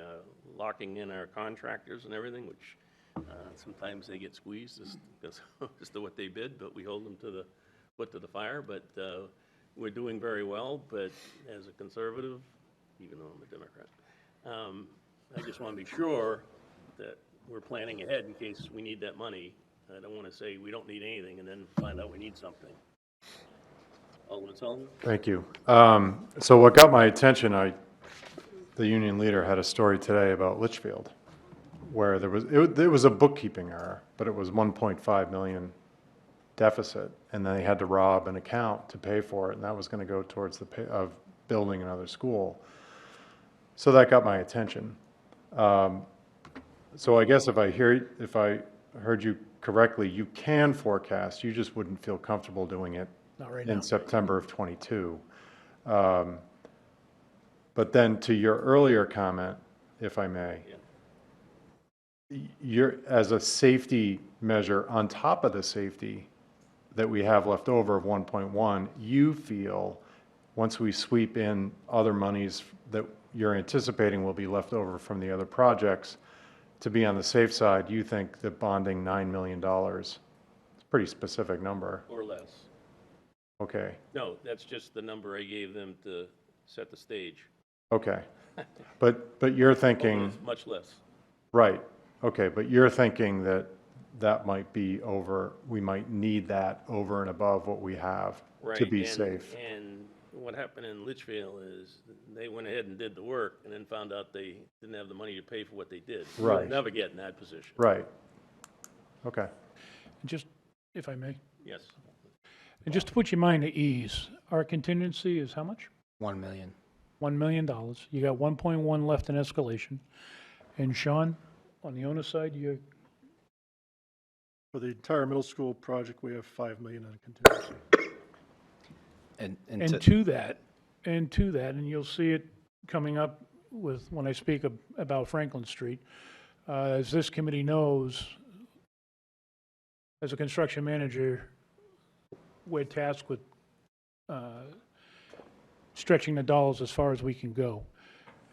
locking in our contractors and everything, which sometimes they get squeezed because to what they bid, but we hold them to the foot to the fire. But we're doing very well. But as a conservative, even though I'm a Democrat, I just want to be sure that we're planning ahead in case we need that money. I don't want to say we don't need anything and then find out we need something. Alderman Sullivan? Thank you. So what got my attention, the union leader had a story today about Litchfield, where there was a bookkeeping error, but it was 1.5 million deficit, and then they had to rob an account to pay for it, and that was going to go towards of building another school. So that got my attention. So I guess if I heard you correctly, you can forecast, you just wouldn't feel comfortable doing it Not right in now. September of '22. But then to your earlier comment, if I may, as a safety measure on top of the safety that we have left over of 1.1, you feel once we sweep in other monies that you're anticipating will be left over from the other projects, to be on the safe side, you think that bonding $9 million, it's a pretty specific number. Or less. Okay, No, that's just the number I gave them to set the stage. okay. But you're Oh, thinking, it's much less. right, okay, but you're thinking that might be over, we might need that over and above what we have to Right, be and- safe. And what happened in Litchfield is they went ahead and did the work and then found out they didn't have the money to pay for what they did. We'll Right. never get in that position. Right. Okay. Just, if I may, Yes. and just to put your mind at ease, our contingency is how much? 1 million. $1 million. You got 1.1 left in escalation. And Sean, on the owner side, For the entire middle school project, we have 5 million in contingency. and to that, and you'll see it coming up with, when I speak about Franklin Street, as this committee knows, as a construction manager, we're tasked with stretching the dollars as far as we can go.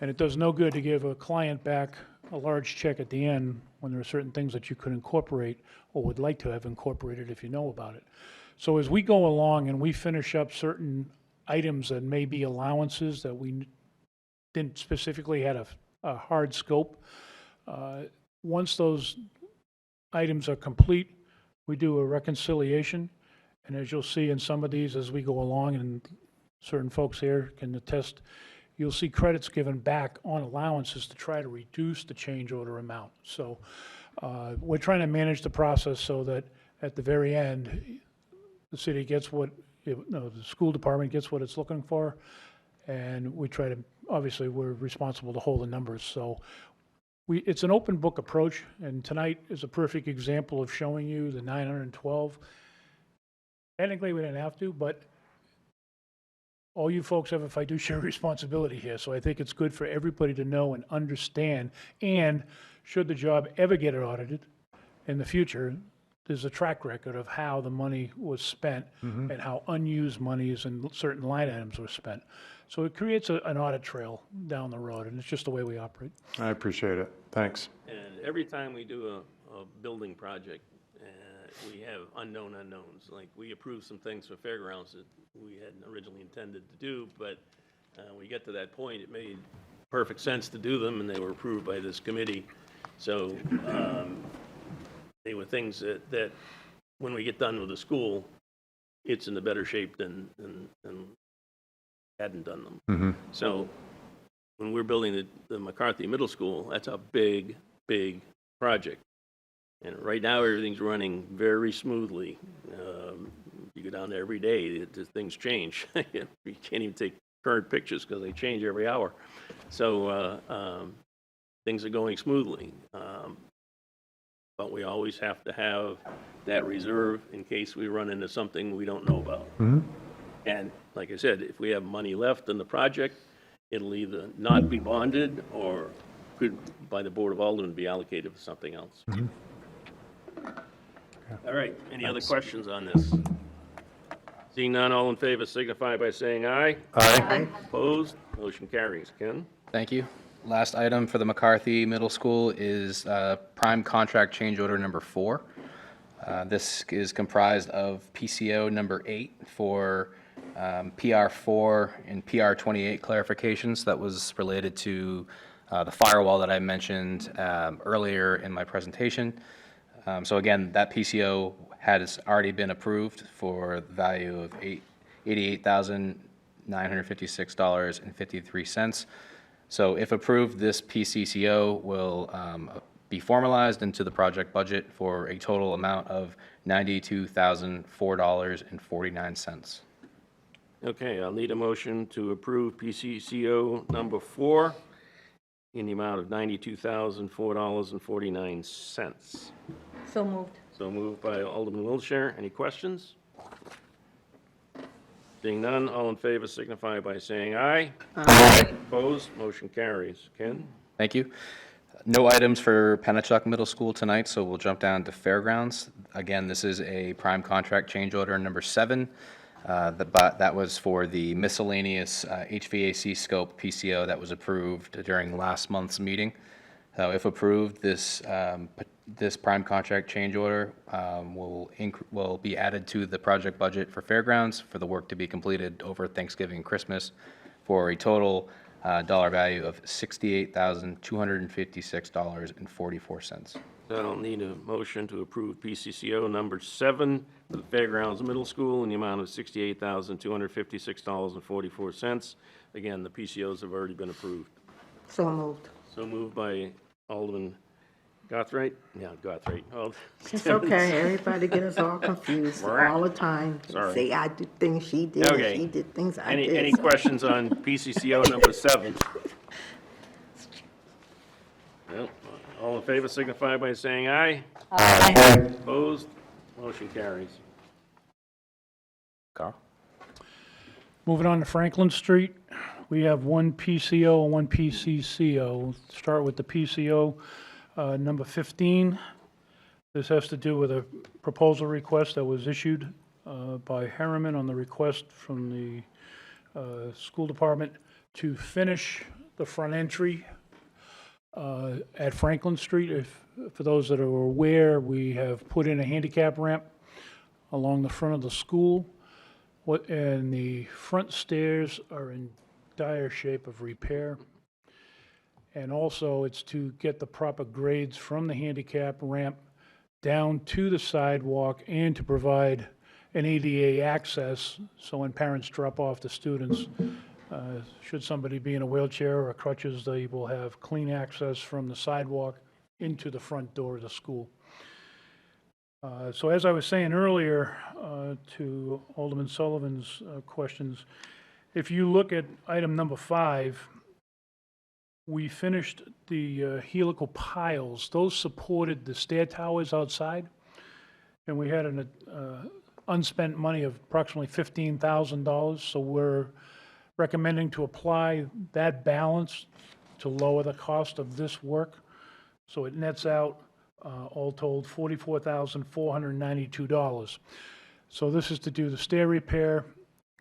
And it does no good to give a client back a large check at the end when there are certain things that you could incorporate or would like to have incorporated if you know about it. So as we go along and we finish up certain items that may be allowances that we didn't specifically had a hard scope, once those items are complete, we do a reconciliation. And as you'll see in some of these as we go along, and certain folks here can attest, you'll see credits given back on allowances to try to reduce the change order amount. So we're trying to manage the process so that at the very end, the city gets what, the school department gets what it's looking for, and we try to, obviously, we're responsible to hold the numbers. So it's an open book approach, and tonight is a perfect example of showing you the 912. Technically, we didn't have to, but all you folks have a fiduciary responsibility here, so I think it's good for everybody to know and understand, and should the job ever get audited in the future, there's a track record of how the money was spent and how unused monies and certain line items were spent. So it creates an audit trail down the road, and it's just the way we operate. I appreciate it. Thanks. And every time we do a building project, we have unknown unknowns. Like, we approved some things for fairgrounds that we hadn't originally intended to do, but when we get to that point, it made perfect sense to do them, and they were approved by this committee. So they were things that when we get done with the school, it's in a better shape than hadn't done them. So when we're building the McCarthy Middle School, that's a big, big project. And right now, everything's running very smoothly. You go down there every day, things change. You can't even take current pictures because they change every hour. So things are going smoothly. But we always have to have that reserve in case we run into something we don't know about. And like I said, if we have money left in the project, it'll either not be bonded or could, by the Board of Aldermen, be allocated for something else. All right, any other questions on this? Seeing none, all in favor signify by saying aye. Aye. Opposed? Motion carries. Ken? Thank you. Last item for the McCarthy Middle School is prime contract change order number 4. This is comprised of PCO number 8 for PR4 and PR28 clarifications. That was related to the firewall that I mentioned earlier in my presentation. So again, that PCO has already been approved for the value of $88,956.53. So if approved, this PCCO will be formalized into the project budget for a total amount of $92,004.49. Okay, I'll need a motion to approve PCCO number 4 in the amount of $92,004.49. So moved. So moved by Alderman Wiltshire. Any questions? Seeing none, all in favor signify by saying aye. Aye. Opposed? Motion carries. Ken? Thank you. No items for Panacea Middle School tonight, so we'll jump down to Fairgrounds. Again, this is a prime contract change order number 7. That was for the miscellaneous HVAC scope PCO that was approved during last month's meeting. So if approved, this prime contract change order will be added to the project budget for Fairgrounds for the work to be completed over Thanksgiving and Christmas for a total dollar value of $68,256.44. So I'll need a motion to approve PCCO number 7 for the Fairgrounds Middle School in the amount of $68,256.44. Again, the PCOs have already been approved. So moved. So moved by Alderman Gottfried? Yeah, Gottfried. It's okay, everybody get us all confused all the time. Sorry. Say I did things she did, Okay. she did things I did. Any questions on PCCO number 7? No. All in favor signify by saying aye. Aye. Opposed? Motion carries. Carl? Moving on to Franklin Street, we have one PCO and one PCCO. We'll start with the PCO, number 15. This has to do with a proposal request that was issued by Harriman on the request from the school department to finish the front entry at Franklin Street. For those that are aware, we have put in a handicap ramp along the front of the school. And the front stairs are in dire shape of repair. And also, it's to get the proper grades from the handicap ramp down to the sidewalk and to provide an ADA access, so when parents drop off the students, should somebody be in a wheelchair or crutches, they will have clean access from the sidewalk into the front door of the school. So as I was saying earlier to Alderman Sullivan's questions, if you look at item number 5, we finished the helical piles. Those supported the stair towers outside, and we had an unspent money of approximately $15,000. So we're recommending to apply that balance to lower the cost of this work. So it nets out, all told, $44,492. So this is to do the stair repair,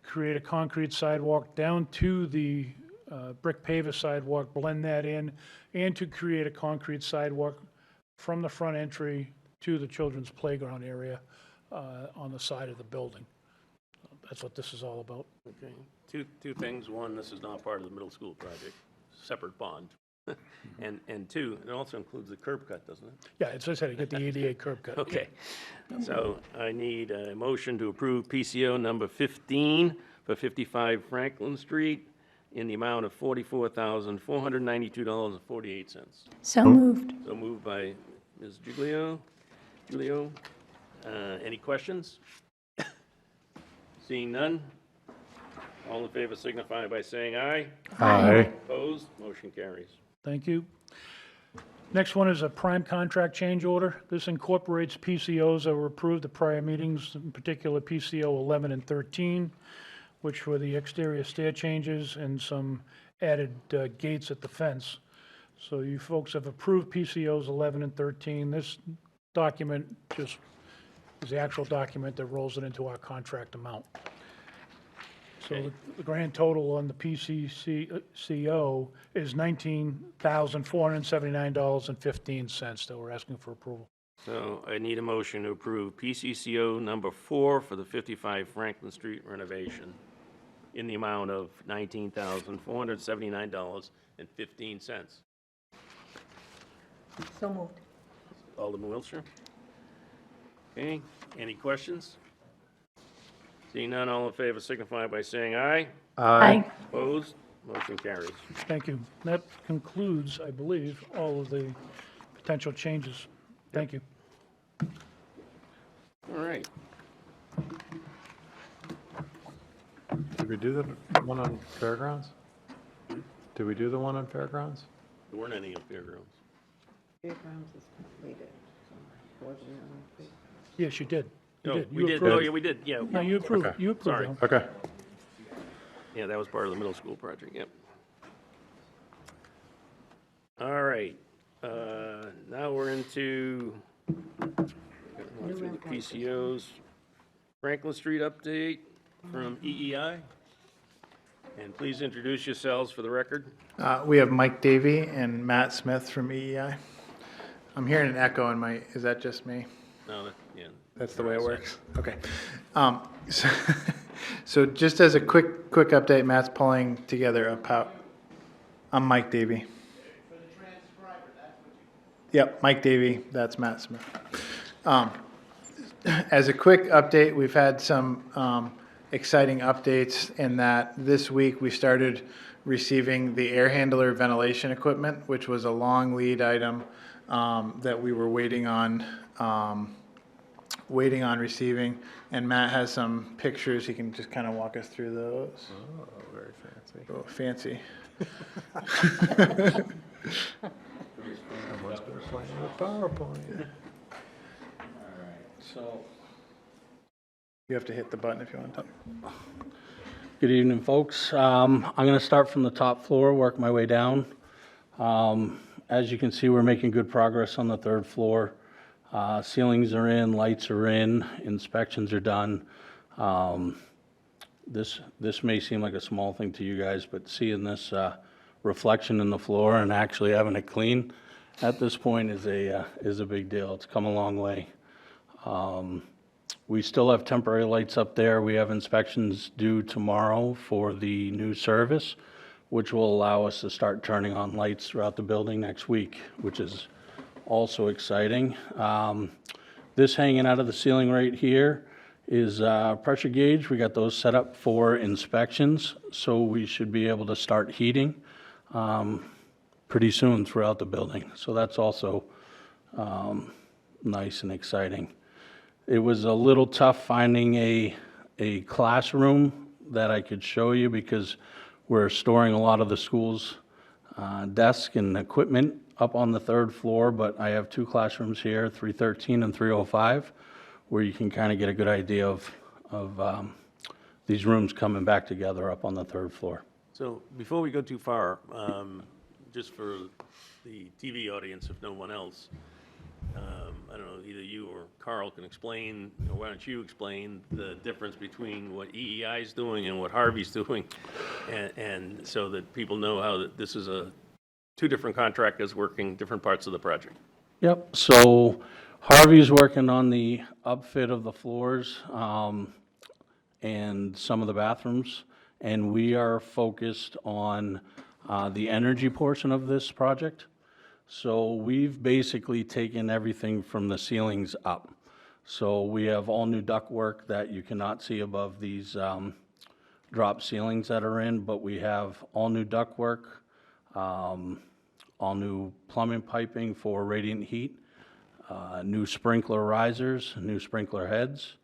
create a concrete sidewalk down to the brick paver sidewalk, blend that in, and to create a concrete sidewalk from the front entry to the children's playground area on the side of the building. That's what this is all about. Okay, two things. One, this is not part of the middle school project, separate bond. And two, it also includes the curb cut, doesn't it? Yeah, as I said, you get the ADA curb cut. Okay, so I need a motion to approve PCO number 15 for 55 Franklin Street in the amount of $44,492.48. So moved. So moved by Ms. Julio. Any questions? Seeing none? All in favor signify by saying aye. Aye. Opposed? Motion carries. Thank you. Next one is a prime contract change order. This incorporates PCOs that were approved at prior meetings, in particular PCO 11 and 13, which were the exterior stair changes and some added gates at the fence. So you folks have approved PCOs 11 and 13. This document just is the actual document that rolls it into our contract amount. So the grand total on the PCCO is $19,479.15 that we're asking for approval. So I need a motion to approve PCCO number 4 for the 55 Franklin Street renovation in the amount of $19,479.15. So moved. Alderman Wiltshire? Okay, any questions? Seeing none, all in favor signify by saying aye. Aye. Opposed? Motion carries. Thank you. That concludes, I believe, all of the potential changes. Thank you. All right. Did we do the one on Fairgrounds? Did we do the one on Fairgrounds? There weren't any on Fairgrounds. Fairgrounds is completed. Yes, you did. You No, did. we You did. approved. Oh, yeah, we did. Yeah. No, you approved. Okay. You approved. Sorry. them. Okay. Yeah, that was part of the middle school project, yep. All right, now we're into through the PCOs. Franklin Street update from EEI. And please introduce yourselves for the record. We have Mike Davey and Matt Smith from EEI. I'm hearing an echo in my, is that just me? No, yeah. That's the way it works? Okay. So just as a quick update, Matt's pulling together I'm Mike Davey. Yep, Mike Davey, that's Matt Smith. As a quick update, we've had some exciting updates in that this week we started receiving the air handler ventilation equipment, which was a long lead item that we were waiting on receiving. And Matt has some pictures. He can just kind of walk us through those. Oh, very fancy. Oh, fancy. Someone's been playing with PowerPoint. So you have to hit the button if you want to. Good evening, folks. I'm going to start from the top floor, work my way down. As you can see, we're making good progress on the third floor. Ceilings are in, lights are in, inspections are done. This may seem like a small thing to you guys, but seeing this reflection in the floor and actually having it clean at this point is a big deal. It's come a long way. We still have temporary lights up there. We have inspections due tomorrow for the new service, which will allow us to start turning on lights throughout the building next week, which is also exciting. This hanging out of the ceiling right here is pressure gauge. We got those set up for inspections, so we should be able to start heating pretty soon throughout the building. So that's also nice and exciting. It was a little tough finding a classroom that I could show you because we're storing a lot of the school's desk and equipment up on the third floor, but I have two classrooms here, 313 and 305, where you can kind of get a good idea of these rooms coming back together up on the third floor. So before we go too far, just for the TV audience, if no one else, I don't know, either you or Carl can explain, or why don't you explain the difference between what EEI is doing and what Harvey's doing, and so that people know how that this is two different contractors working different parts of the project. Yep, so Harvey's working on the upfit of the floors and some of the bathrooms, and we are focused on the energy portion of this project. So we've basically taken everything from the ceilings up. So we have all new ductwork that you cannot see above these drop ceilings that are in, but we have all new ductwork, all new plumbing piping for radiant heat, new sprinkler risers, new sprinkler heads,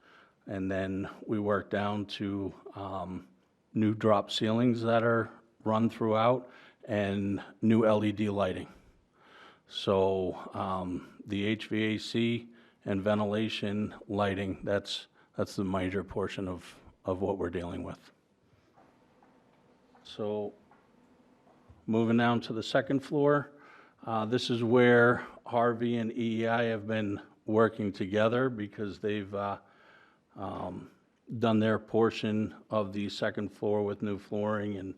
and then we work down to new drop ceilings that are run throughout and new LED lighting. So the HVAC and ventilation lighting, that's the major portion of what we're dealing with. So moving down to the second floor, this is where Harvey and EEI have been working together because they've done their portion of the second floor with new flooring and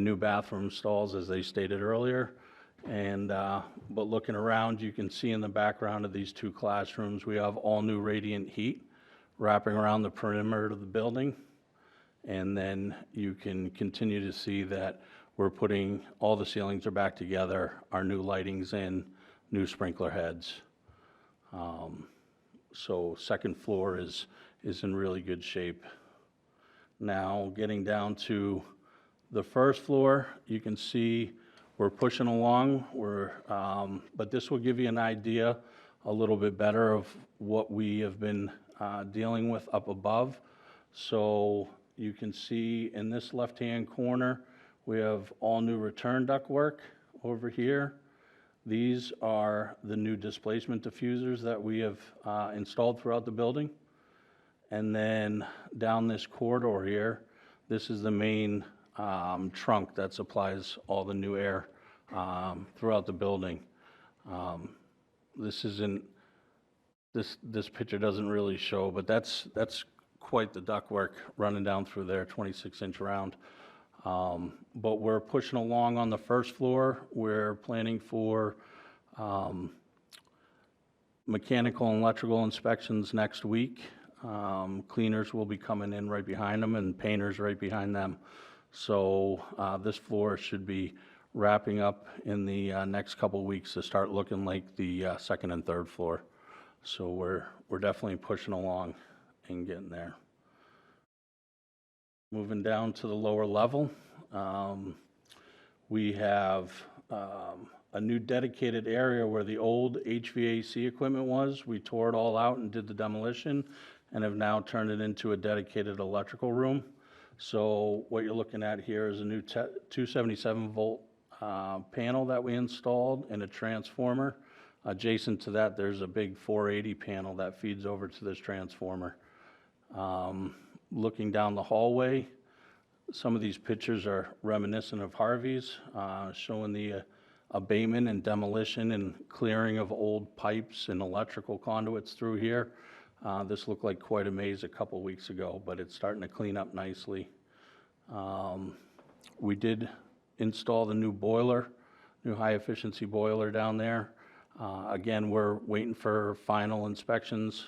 new bathroom stalls, as they stated earlier. And but looking around, you can see in the background of these two classrooms, we have all new radiant heat wrapping around the perimeter of the building. And then you can continue to see that we're putting, all the ceilings are back together, our new lighting's in, new sprinkler heads. So second floor is in really good shape. Now, getting down to the first floor, you can see we're pushing along. But this will give you an idea a little bit better of what we have been dealing with up above. So you can see in this left-hand corner, we have all new return ductwork over here. These are the new displacement diffusers that we have installed throughout the building. And then down this corridor here, this is the main trunk that supplies all the new air throughout the building. This picture doesn't really show, but that's quite the ductwork running down through there, 26-inch round. But we're pushing along on the first floor. We're planning for mechanical and electrical inspections next week. Cleaners will be coming in right behind them and painters right behind them. So this floor should be wrapping up in the next couple weeks to start looking like the second and third floor. So we're definitely pushing along and getting there. Moving down to the lower level, we have a new dedicated area where the old HVAC equipment was. We tore it all out and did the demolition and have now turned it into a dedicated electrical room. So what you're looking at here is a new 277-volt panel that we installed and a transformer. Adjacent to that, there's a big 480 panel that feeds over to this transformer. Looking down the hallway, some of these pictures are reminiscent of Harvey's, showing the abatement and demolition and clearing of old pipes and electrical conduits through here. This looked like quite a maze a couple weeks ago, but it's starting to clean up nicely. We did install the new boiler, new high-efficiency boiler down there. Again, we're waiting for final inspections,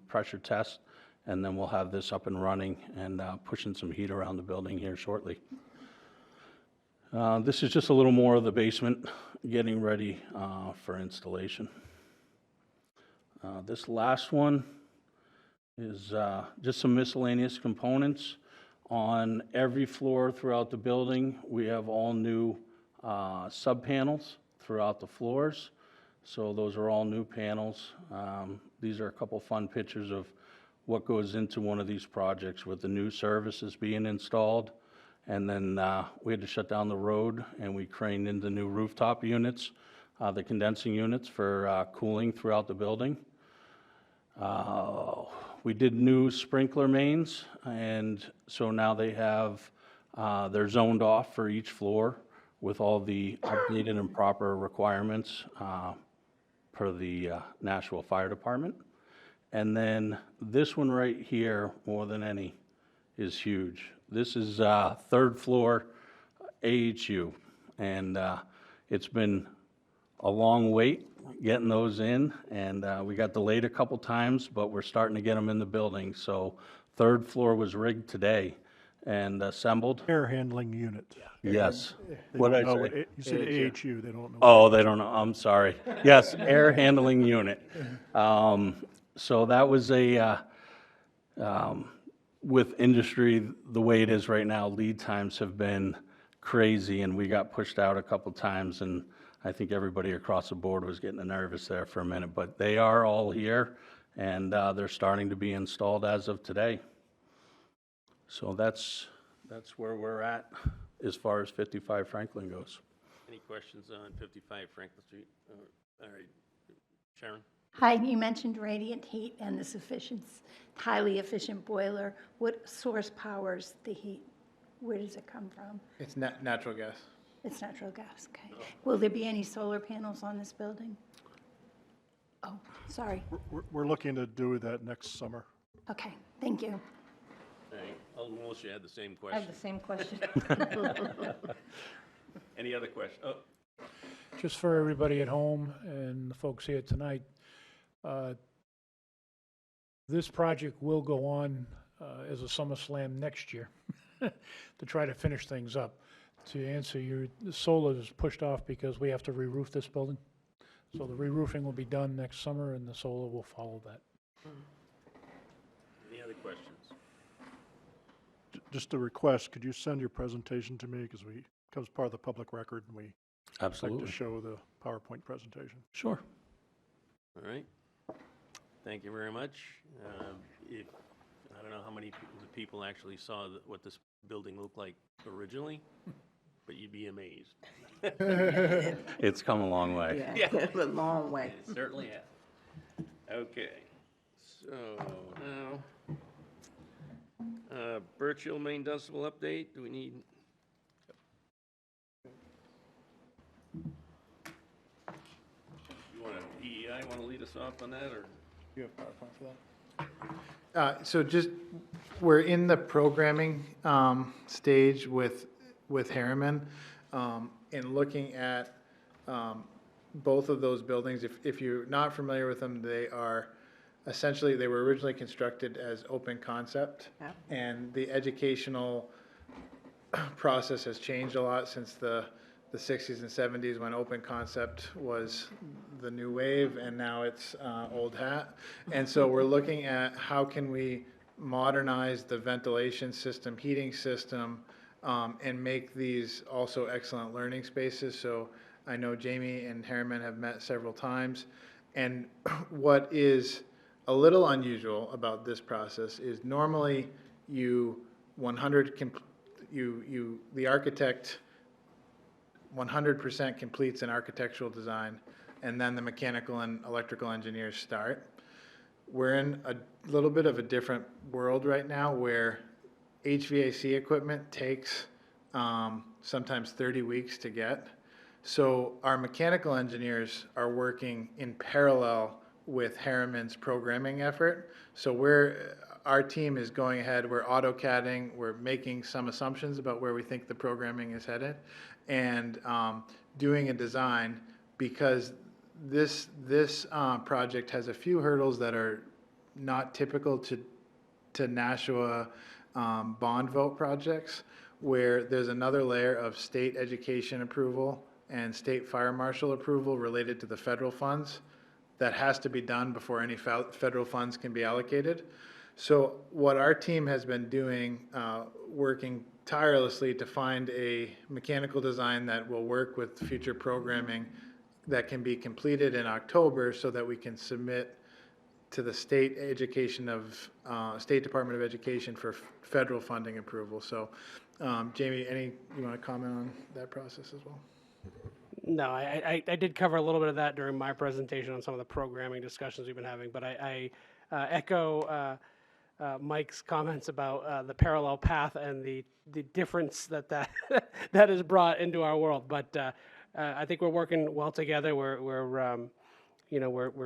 pressure test, and then we'll have this up and running and pushing some heat around the building here shortly. This is just a little more of the basement getting ready for installation. This last one is just some miscellaneous components. On every floor throughout the building, we have all new sub-panels throughout the floors. So those are all new panels. These are a couple fun pictures of what goes into one of these projects with the new services being installed. And then we had to shut down the road and we craned in the new rooftop units, the condensing units for cooling throughout the building. We did new sprinkler mains, and so now they have, they're zoned off for each floor with all the updated and proper requirements per the Nashua Fire Department. And then this one right here, more than any, is huge. This is third floor AHU, and it's been a long wait getting those in, and we got delayed a couple times, but we're starting to get them in the building. So third floor was rigged today and assembled. Air handling unit. Yes. They What don't did I know say? what you said AHU, they don't know. Oh, they don't know, I'm sorry. Yes, air handling unit. So that was with industry, the way it is right now, lead times have been crazy, and we got pushed out a couple times, and I think everybody across the board was getting nervous there for a minute, but they are all here, and they're starting to be installed as of today. So that's where we're at as far as 55 Franklin goes. Any questions on 55 Franklin Street? All right, Sharon? Hi, you mentioned radiant heat and this highly efficient boiler. What source powers the heat? Where does it come from? It's natural gas. It's natural gas, okay. Will there be any solar panels on this building? Oh, sorry. We're looking to do that next summer. Okay, thank you. All right, almost you had the same I have question. the same question. Any other questions? Oh, Just for everybody at home and the folks here tonight, this project will go on as a SummerSlam next year to try to finish things up. To answer the solar is pushed off because we have to re-roof this building. So the re-roofing will be done next summer and the solar will follow that. any other questions? Just a request, could you send your presentation to me, because it becomes part of the public record, and we like Absolutely. to show the PowerPoint presentation. Sure. All right. Thank you very much. If, I don't know how many people actually saw what this building looked like originally, but you'd be amazed. It's come a long way. Yeah, it's a long way. It certainly has. Okay, so now, Birch Hill Main Dunstable update, do we need? You want a DEI, want to lead us off on that, or? You have PowerPoint for that? So just, we're in the programming stage with Harriman, and looking at both of those buildings. If you're not familiar with them, they are essentially, they were originally constructed as open concept. Yeah. And the educational process has changed a lot since the 60s and 70s, when open concept was the new wave, and now it's old hat. And so we're looking at how can we modernize the ventilation system, heating system, and make these also excellent learning spaces. So I know Jamie and Harriman have met several times, and what is a little unusual about this process is normally the architect 100% completes an architectural design, and then the mechanical and electrical engineers start. We're in a little bit of a different world right now, where HVAC equipment takes sometimes 30 weeks to get. So our mechanical engineers are working in parallel with Harriman's programming effort. So our team is going ahead, we're AutoCADing, we're making some assumptions about where we think the programming is headed, and doing a design, because this project has a few hurdles that are not typical to Nashua bond vote projects, where there's another layer of state education approval and state fire marshal approval related to the federal funds that has to be done before any federal funds can be allocated. So what our team has been doing, working tirelessly to find a mechanical design that will work with future programming that can be completed in October, so that we can submit to the State Department of Education for federal funding approval. So, Jamie, you want to comment on that process as well? No, I did cover a little bit of that during my presentation on some of the programming discussions we've been having, but I echo Mike's comments about the parallel path and the difference that has brought into our world. But I think we're working well together. We're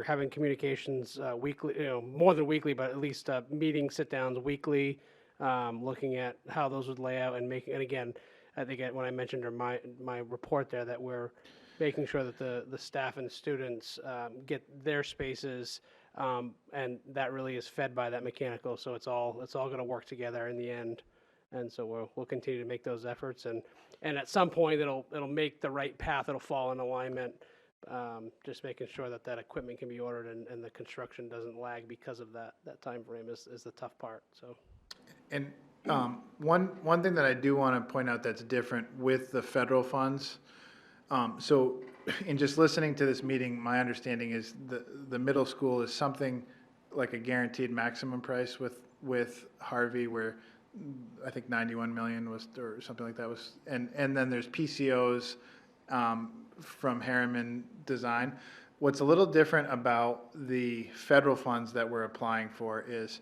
having communications weekly, more than weekly, but at least meeting sit-downs weekly, looking at how those would lay out and making. And again, I think when I mentioned in my report there that we're making sure that the staff and students get their spaces, and that really is fed by that mechanical, so it's all going to work together in the end. And so we'll continue to make those efforts, and at some point, it'll make the right path, it'll fall in alignment, just making sure that equipment can be ordered and the construction doesn't lag because of that time frame is the tough part, so. And one thing that I do want to point out that's different with the federal funds, so in just listening to this meeting, my understanding is the middle school is something like a guaranteed maximum price with Harvey, where I think 91 million was, or something like that was, and then there's PCOs from Harriman Design. What's a little different about the federal funds that we're applying for is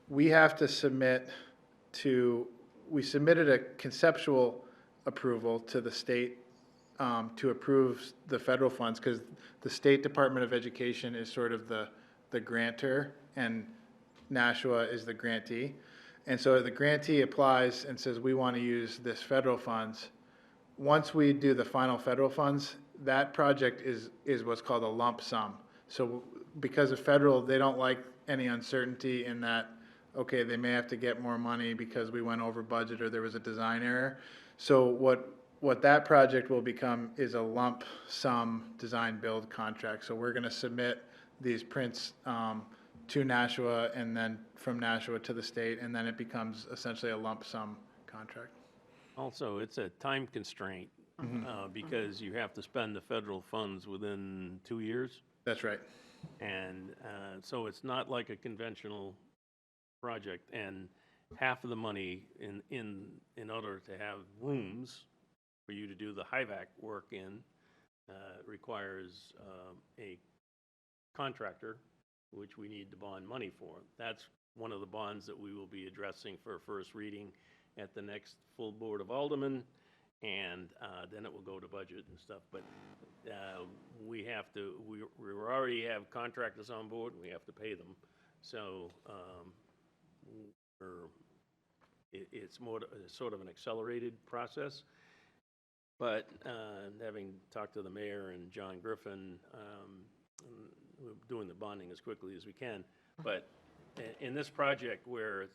we have to we submitted a conceptual approval to the state to approve the federal funds, because the State Department of Education is sort of the grantor and Nashua is the grantee. And so the grantee applies and says, we want to use this federal funds. Once we do the final federal funds, that project is what's called a lump sum. So because of federal, they don't like any uncertainty in that, okay, they may have to get more money because we went over budget or there was a design error. So what that project will become is a lump sum design build contract. So we're going to submit these prints to Nashua, and then from Nashua to the state, and then it becomes essentially a lump sum contract. Also, it's a time constraint because you have to spend the federal funds within 2 years. That's right. And so it's not like a conventional project. And half of the money in order to have rooms for you to do the HIVAC work in requires a contractor, which we need to bond money for. That's one of the bonds that we will be addressing for first reading at the next full Board of Aldermen, and then it will go to budget and stuff. But we already have contractors on board, and we have to pay them. So it's more sort of an accelerated process. But having talked to the mayor and John Griffin, we're doing the bonding as quickly as we can. But in this project, where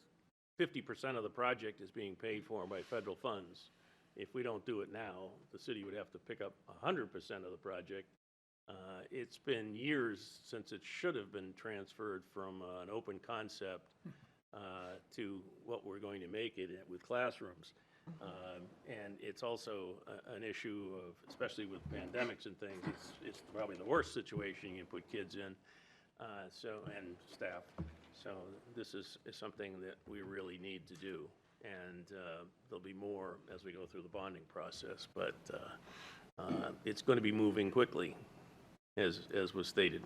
50% of the project is being paid for by federal funds, if we don't do it now, the city would have to pick up 100% of the project. It's been years since it should have been transferred from an open concept to what we're going to make it with classrooms. And it's also an issue of, especially with pandemics and things, it's probably the worst situation you can put kids in, and staff. So this is something that we really need to do. And there'll be more as we go through the bonding process, but it's going to be moving quickly, as was stated.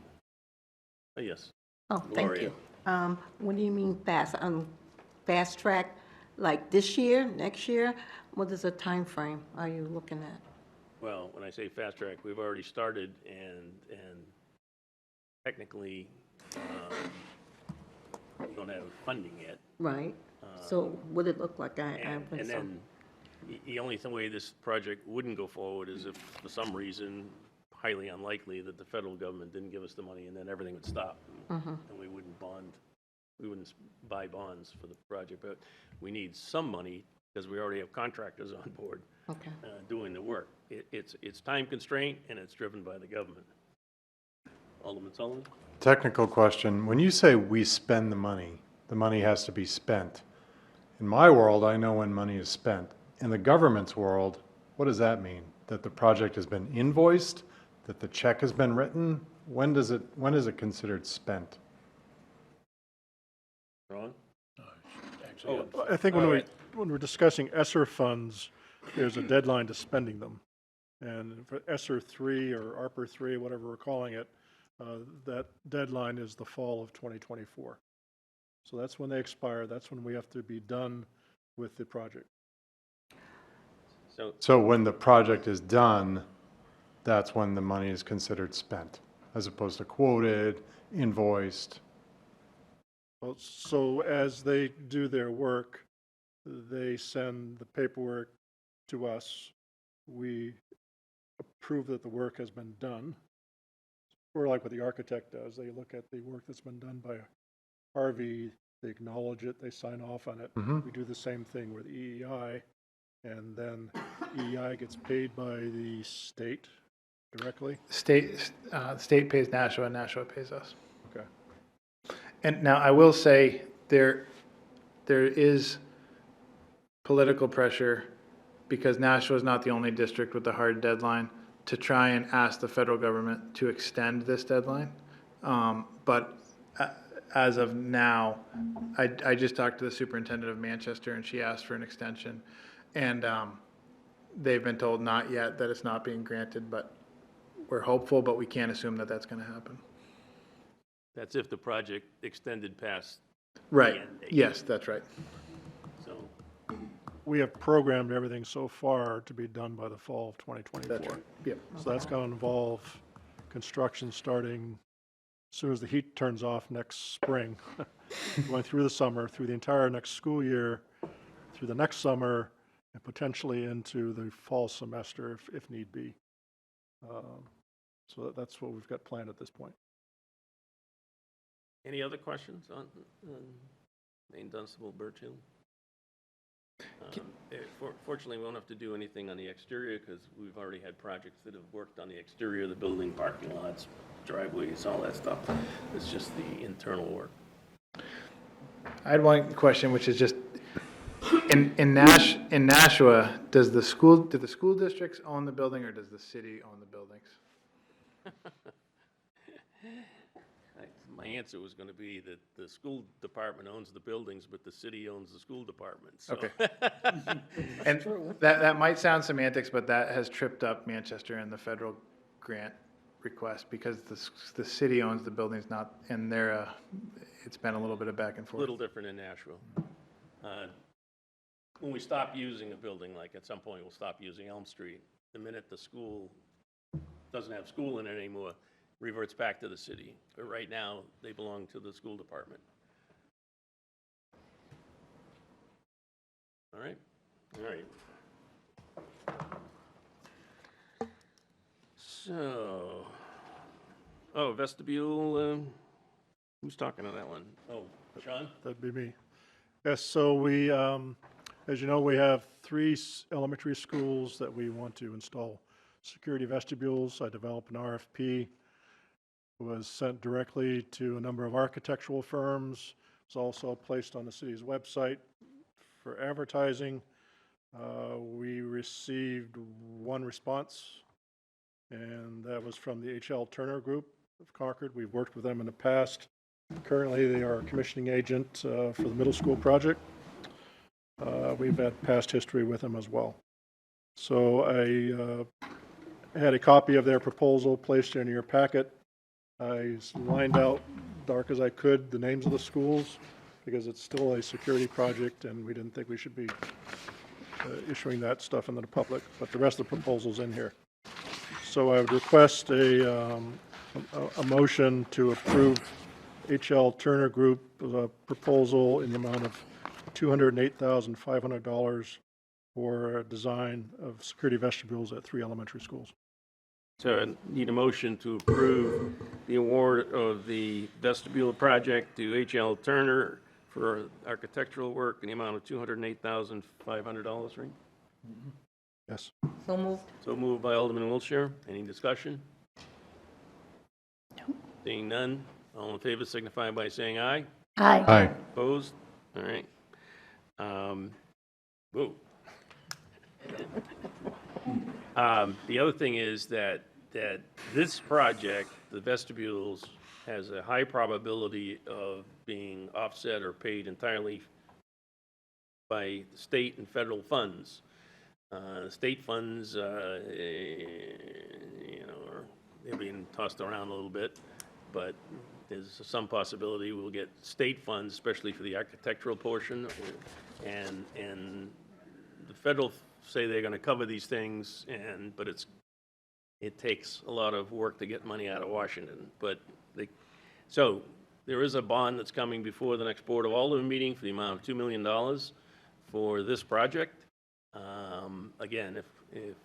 Yes. Oh, thank Gloria. you. What do you mean fast? Fast track, like this year, next year? What is the time frame are you looking at? Well, when I say fast track, we've already started, and technically, we don't have funding yet. Right. So what it look like? And then the only way this project wouldn't go forward is if, for some reason, highly unlikely, that the federal government didn't give us the money, and then everything would stop, and we wouldn't buy bonds for the project. But we need some money because we already have contractors on board doing the work. It's time constraint, and it's driven by the government. Alderman Sullivan? Technical question. When you say we spend the money has to be spent. In my world, I know when money is spent. In the government's world, what does that mean? That the project has been invoiced? That the check has been written? When is it considered spent? Ron? I think when we're discussing ESSER funds, there's a deadline to spending them. And for ESSER 3 or ARPA 3, whatever we're calling it, that deadline is the fall of 2024. So that's when they expire. That's when we have to be done with the project. So when the project is done, that's when the money is considered spent, as opposed to quoted, invoiced. Well, so as they do their work, they send the paperwork to us. We prove that the work has been done. Or like what the architect does, they look at the work that's been done by Harvey, they acknowledge it, they sign off on it. We do the same thing with EEI, and then EEI gets paid by the state directly. State pays Nashua, and Nashua pays us. Okay. And now I will say there is political pressure, because Nashua is not the only district with a hard deadline, to try and ask the federal government to extend this deadline. But as of now, I just talked to the superintendent of Manchester, and she asked for an extension. And they've been told not yet, that it's not being granted, but we're hopeful, but we can't assume that that's going to happen. That's if the project extended past. Right. the end date. Yes, that's right. So, We have programmed everything so far to be done by the fall of 2024. That's right. Yep. So that's going to involve construction starting as soon as the heat turns off next spring, going through the summer, through the entire next school year, through the next summer, and potentially into the fall semester if need be. So that's what we've got planned at this point. any other questions on Main Dunstable Birch Hill? Fortunately, we won't have to do anything on the exterior because we've already had projects that have worked on the exterior of the building, parking lots, driveways, all that stuff. It's just the internal work. I had one question, which is just, in Nashua, do the school districts own the building, or does the city own the buildings? My answer was going to be that the school department owns the buildings, but the city owns the school department. So. Okay. And that might sound semantics, but that has tripped up Manchester and the federal grant request, because the city owns the buildings, not, and it's been a little bit of back and A forth. little different in Nashua. When we stop using a building, like at some point we'll stop using Elm Street, the minute the school doesn't have school in it anymore, reverts back to the city. But right now, they belong to the school department. All right? All right. So, vestibule, who's talking to that one? Oh, Sean? That'd be me. Yes, so we, as you know, we have 3 elementary schools that we want to install security vestibules. I developed an RFP. It was sent directly to a number of architectural firms. It's also placed on the city's website for advertising. We received 1 response, and that was from the H.L. Turner Group of Concord. We've worked with them in the past. Currently, they are a commissioning agent for the middle school project. We've had past history with them as well. So I had a copy of their proposal placed in your packet. I lined out, dark as I could, the names of the schools, because it's still a security project, and we didn't think we should be issuing that stuff into the public, but the rest of the proposal's in here. So I would request a motion to approve H.L. Turner Group proposal in the amount of $208,500 for a design of security vestibules at 3 elementary schools. So I need a motion to approve the award of the vestibule project to H.L. Turner for architectural work in the amount of $208,500, right? Yes. So moved. So moved by Alderman Wiltshire. Any discussion? No. Seeing none, all in favor signify by saying aye. Aye. Aye. Opposed? All right. Whoa. The other thing is that this project, the vestibules, has a high probability of being offset or paid entirely by state and federal funds. State funds, they're being tossed around a little bit, but there's some possibility we'll get state funds, especially for the architectural portion, and the federal say they're going to cover these things, but it takes a lot of work to get money out of Washington. So there is a bond that's coming before the next Board of Aldermen meeting for the amount of $2 million for this project. Again, if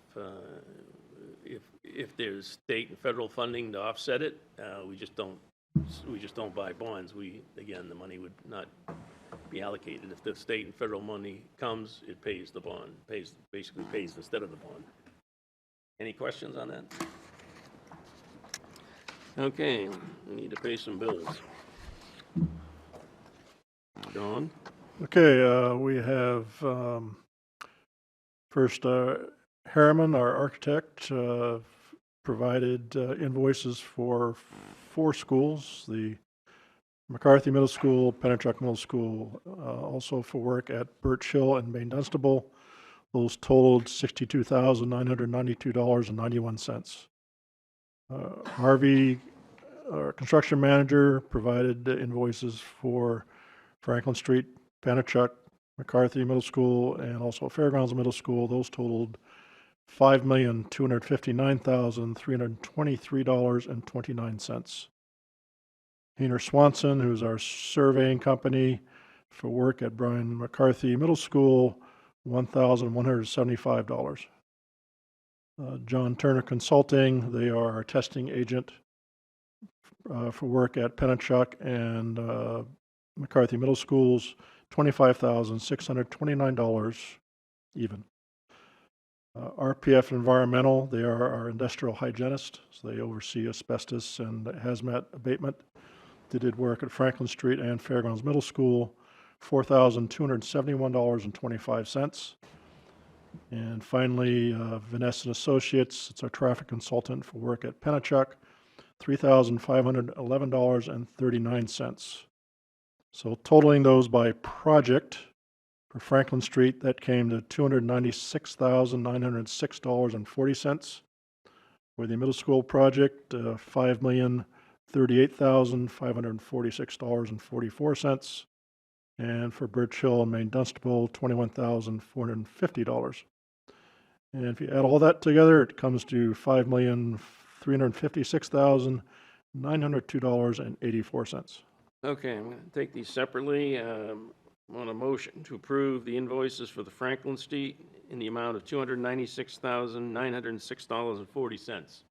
if there's state and federal funding to offset it, we just don't buy bonds. Again, the money would not be allocated. If the state and federal money comes, it pays the bond, basically pays instead of the bond. Any questions on that? Okay, we need to pay some bills. Don? Okay, we have, first, Harriman, our architect, provided invoices for 4 schools, the McCarthy Middle School, Pennachuck Middle School, also for work at Birch Hill and Maine Dunstable. Those totaled $62,992.91. Harvey, our construction manager, provided invoices for Franklin Street, Panacea, McCarthy Middle School, and also Fairgrounds Middle School. Those totaled $5,259,323.29. Hayner Swanson, who's our surveying company, for work at Brian McCarthy Middle School, $1,175. John Turner Consulting, they are our testing agent for work at Pennachuck and McCarthy Middle Schools, $25,629 even. RPF Environmental, they are our industrial hygienist, so they oversee asbestos and hazmat abatement. They did work at Franklin Street and Fairgrounds Middle School, $4,271.25. And finally, Vanessa Associates, it's our traffic consultant for work at Pennachuck, $3,511.39. So totaling those by project, for Franklin Street, that came to $296,906.40. For the middle school project, $5,038,546.44. And for Birch Hill and Maine Dunstable, $21,450. And if you add all that together, it comes to $5,356,902.84. Okay, I'm going to take these separately. On a motion to approve the invoices for the Franklin Street in the amount of $296,906.40.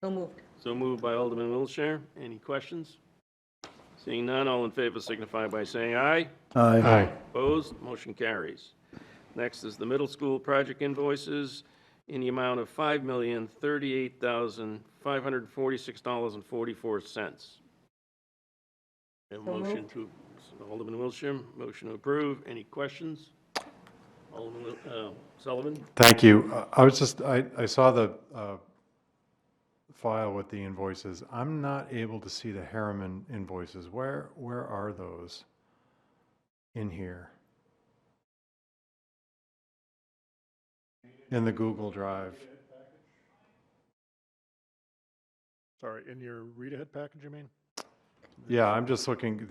So moved. So moved by Alderman Wiltshire. Any questions? Seeing none, all in favor signify by saying aye. Aye. Opposed? Motion carries. Next is the middle school project invoices in the amount of $5,038,546.44. A motion to, Alderman Wiltshire, motion to approve. Any questions? Alderman Sullivan? Thank you. I saw the file with the invoices. I'm not able to see the Harriman invoices. Where are those in here? In the Google Drive. Sorry, in your read-ahead package, you mean? Yeah, I'm just looking,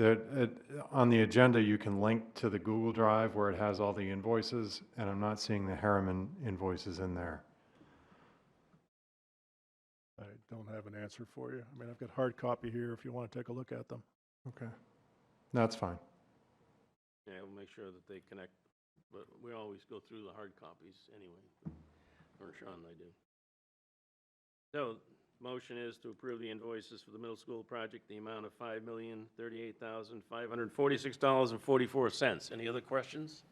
on the agenda, you can link to the Google Drive where it has all the invoices, and I'm not seeing the Harriman invoices in there. I don't have an answer for you. I mean, I've got hard copy here if you want to take a look at them. Okay. That's fine. Yeah, we'll make sure that they connect, but we always go through the hard copies anyway, or Sean and I do. So, motion is to approve the invoices for the middle school project, the amount of $5,038,546.44. Any other questions?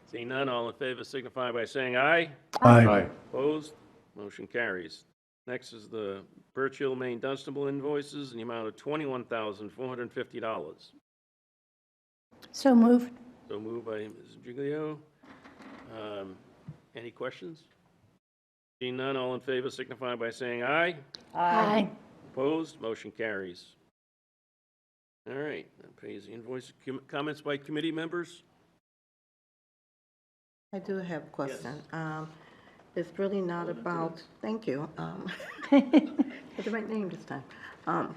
Seeing none, all in favor signify by saying aye. Aye. Opposed? Motion carries. Next is the Birch Hill, Maine Dunstable invoices in the amount of $21,450. So moved. So moved by Ms. Giglio. Any questions? Seeing none, all in favor signify by saying aye. Aye. Opposed? Motion carries. All right, that pays the invoice. Comments by committee members? I do have a question. It's really not about, thank you. Had the right name this time. I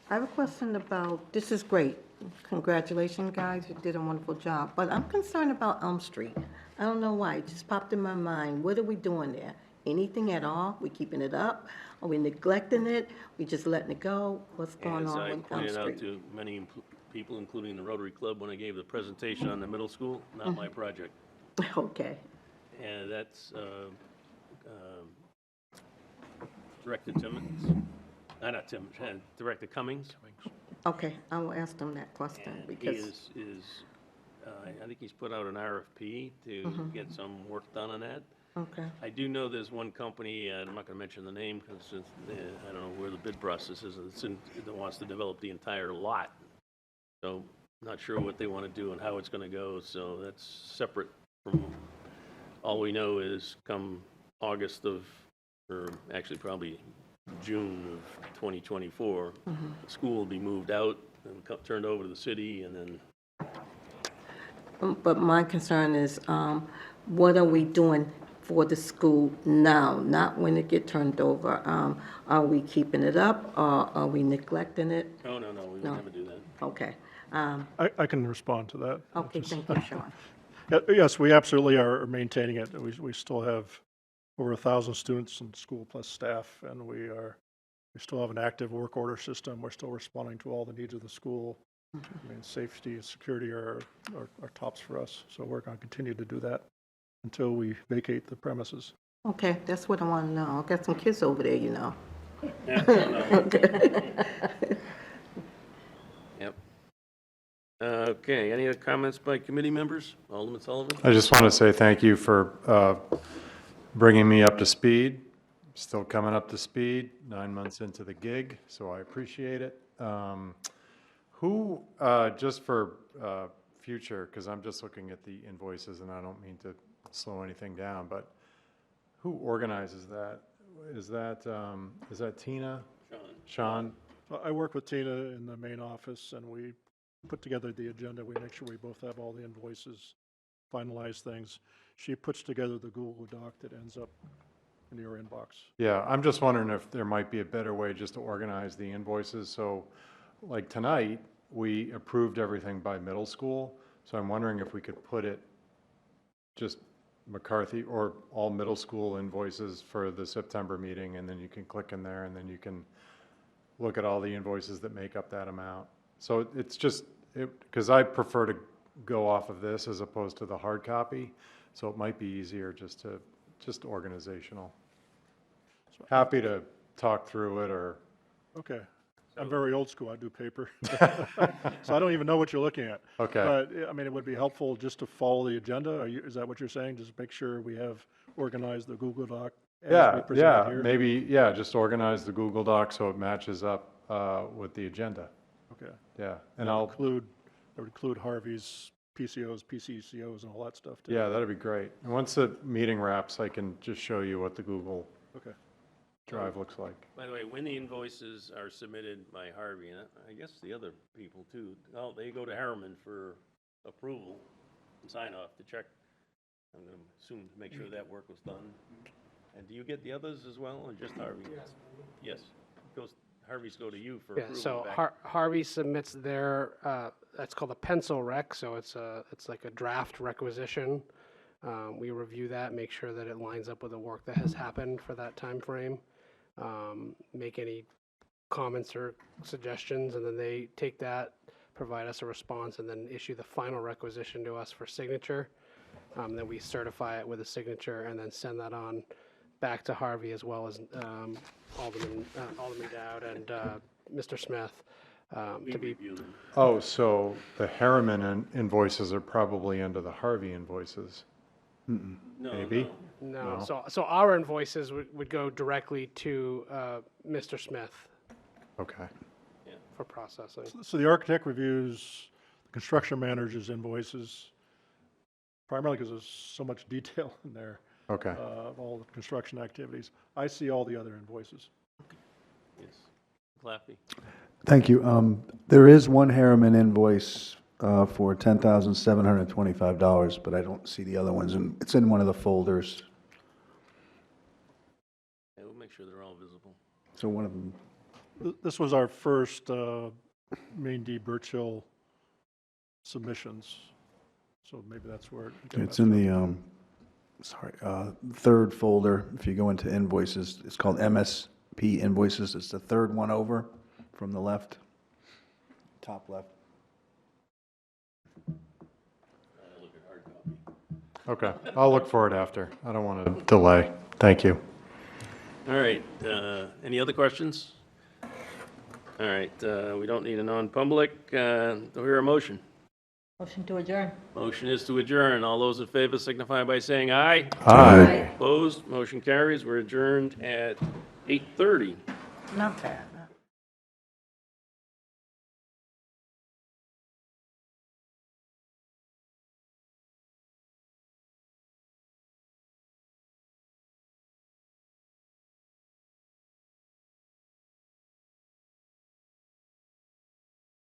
have a question about, this is great. Congratulations, guys, you did a wonderful job. But I'm concerned about Elm Street. I don't know why, it just popped in my mind. What are we doing there? Anything at all? We keeping it up? Are we neglecting it? We just letting it go? What's going As on I with Elm pointed out Street? to many people, including the Rotary Club, when I gave the presentation on the middle school, not my project. Okay. And that's Director Timmons, not Timmons, Director Cummings. Okay, I will ask them that question And he because, I think he's put out an RFP to get some work done on that. okay, I do know there's one company, I'm not going to mention the name because I don't know where the bid process is, that wants to develop the entire lot. So not sure what they want to do and how it's going to go, so that's separate from, all we know is come August of, or actually probably June of 2024, the school will be moved out and turned over to the city, and then but my concern is, what are we doing for the school now, not when it get turned over? Are we keeping it up, or are we neglecting it? no, we would No. never do that. Okay, I can respond to that. okay, thank you, Sean. Yes, we absolutely are maintaining it. We still have over 1,000 students in school plus staff, and we still have an active work order system. We're still responding to all the needs of the school. I mean, safety and security are tops for us, so we're going to continue to do that until we vacate the premises. Okay, that's what I want to know. I've got some kids over there, you know. Yep. Okay, any other comments by committee members? Alderman Sullivan? I just want to say thank you for bringing me up to speed. Still coming up to speed, 9 months into the gig, so I appreciate it. Who, just for future, because I'm just looking at the invoices and I don't mean to slow anything down, but who organizes that? Is that Tina? Sean? I work with Tina in the main office, and we put together the agenda. We make sure we both have all the invoices, finalize things. She puts together the Google Doc that ends up in your inbox. Yeah, I'm just wondering if there might be a better way just to organize the invoices. So like tonight, we approved everything by middle school. So I'm wondering if we could put it just McCarthy or all middle school invoices for the September meeting, and then you can click in there and then you can look at all the invoices that make up that amount. So it's just, because I prefer to go off of this as opposed to the hard copy. So it might be easier just organizational. Happy to talk through it or. Okay. I'm very old school. I do paper. So I don't even know what you're looking at. Okay. But, I mean, it would be helpful just to follow the agenda. Is that what you're saying? Just make sure we have organized the Google Doc as we present it here? Maybe, just organize the Google Doc so it matches up with the agenda. Okay. Yeah, and I I'll, would include Harvey's PCOs, PCCOs, and all that stuff too. yeah, that'd be great. And once the meeting wraps, I can just show you what the Google Okay. Drive looks like. By the way, when the invoices are submitted by Harvey, and I guess the other people too, they go to Harriman for approval and sign off to check. I'm going to assume to make sure that work was done. And do you get the others as well, or just Harvey? Yes. Harvey's go to you for Yeah, approval. so back. Harvey submits their, that's called a pencil rec, so it's like a draft requisition. We review that, make sure that it lines up with the work that has happened for that time frame. Make any comments or suggestions, and then they take that, provide us a response, and then issue the final requisition to us for signature. Then we certify it with a signature and then send that on back to Harvey, as well as Alderman Dowd and Mr. Smith to be. Review them. Oh, so the Harriman invoices are probably under the Harvey invoices? No, Maybe? no. No, so our invoices would go directly to Mr. Smith Okay. for processing. So the architect reviews the construction manager's invoices, primarily because there's so much detail in there Okay. of all the construction activities. I see all the other invoices. Yes. Claffey. Thank you. There is one Harriman invoice for $10,725, but I don't see the other ones, and it's in one of the folders. Yeah, we'll make sure they're all visible. So one of them, This was our first Main D Birchill submissions, so maybe that's where. it's in the, third folder. If you go into invoices, it's called MSP invoices. It's the third one over from the left, top left. Okay. I'll look for it after. I don't want to delay. Thank you. All right, any other questions? All right, we don't need a non-public. Do I hear a motion? Motion to adjourn. Motion is to adjourn. All those in favor signify by saying aye. Aye. Opposed, motion carries. We're adjourned at 8:30. Not bad.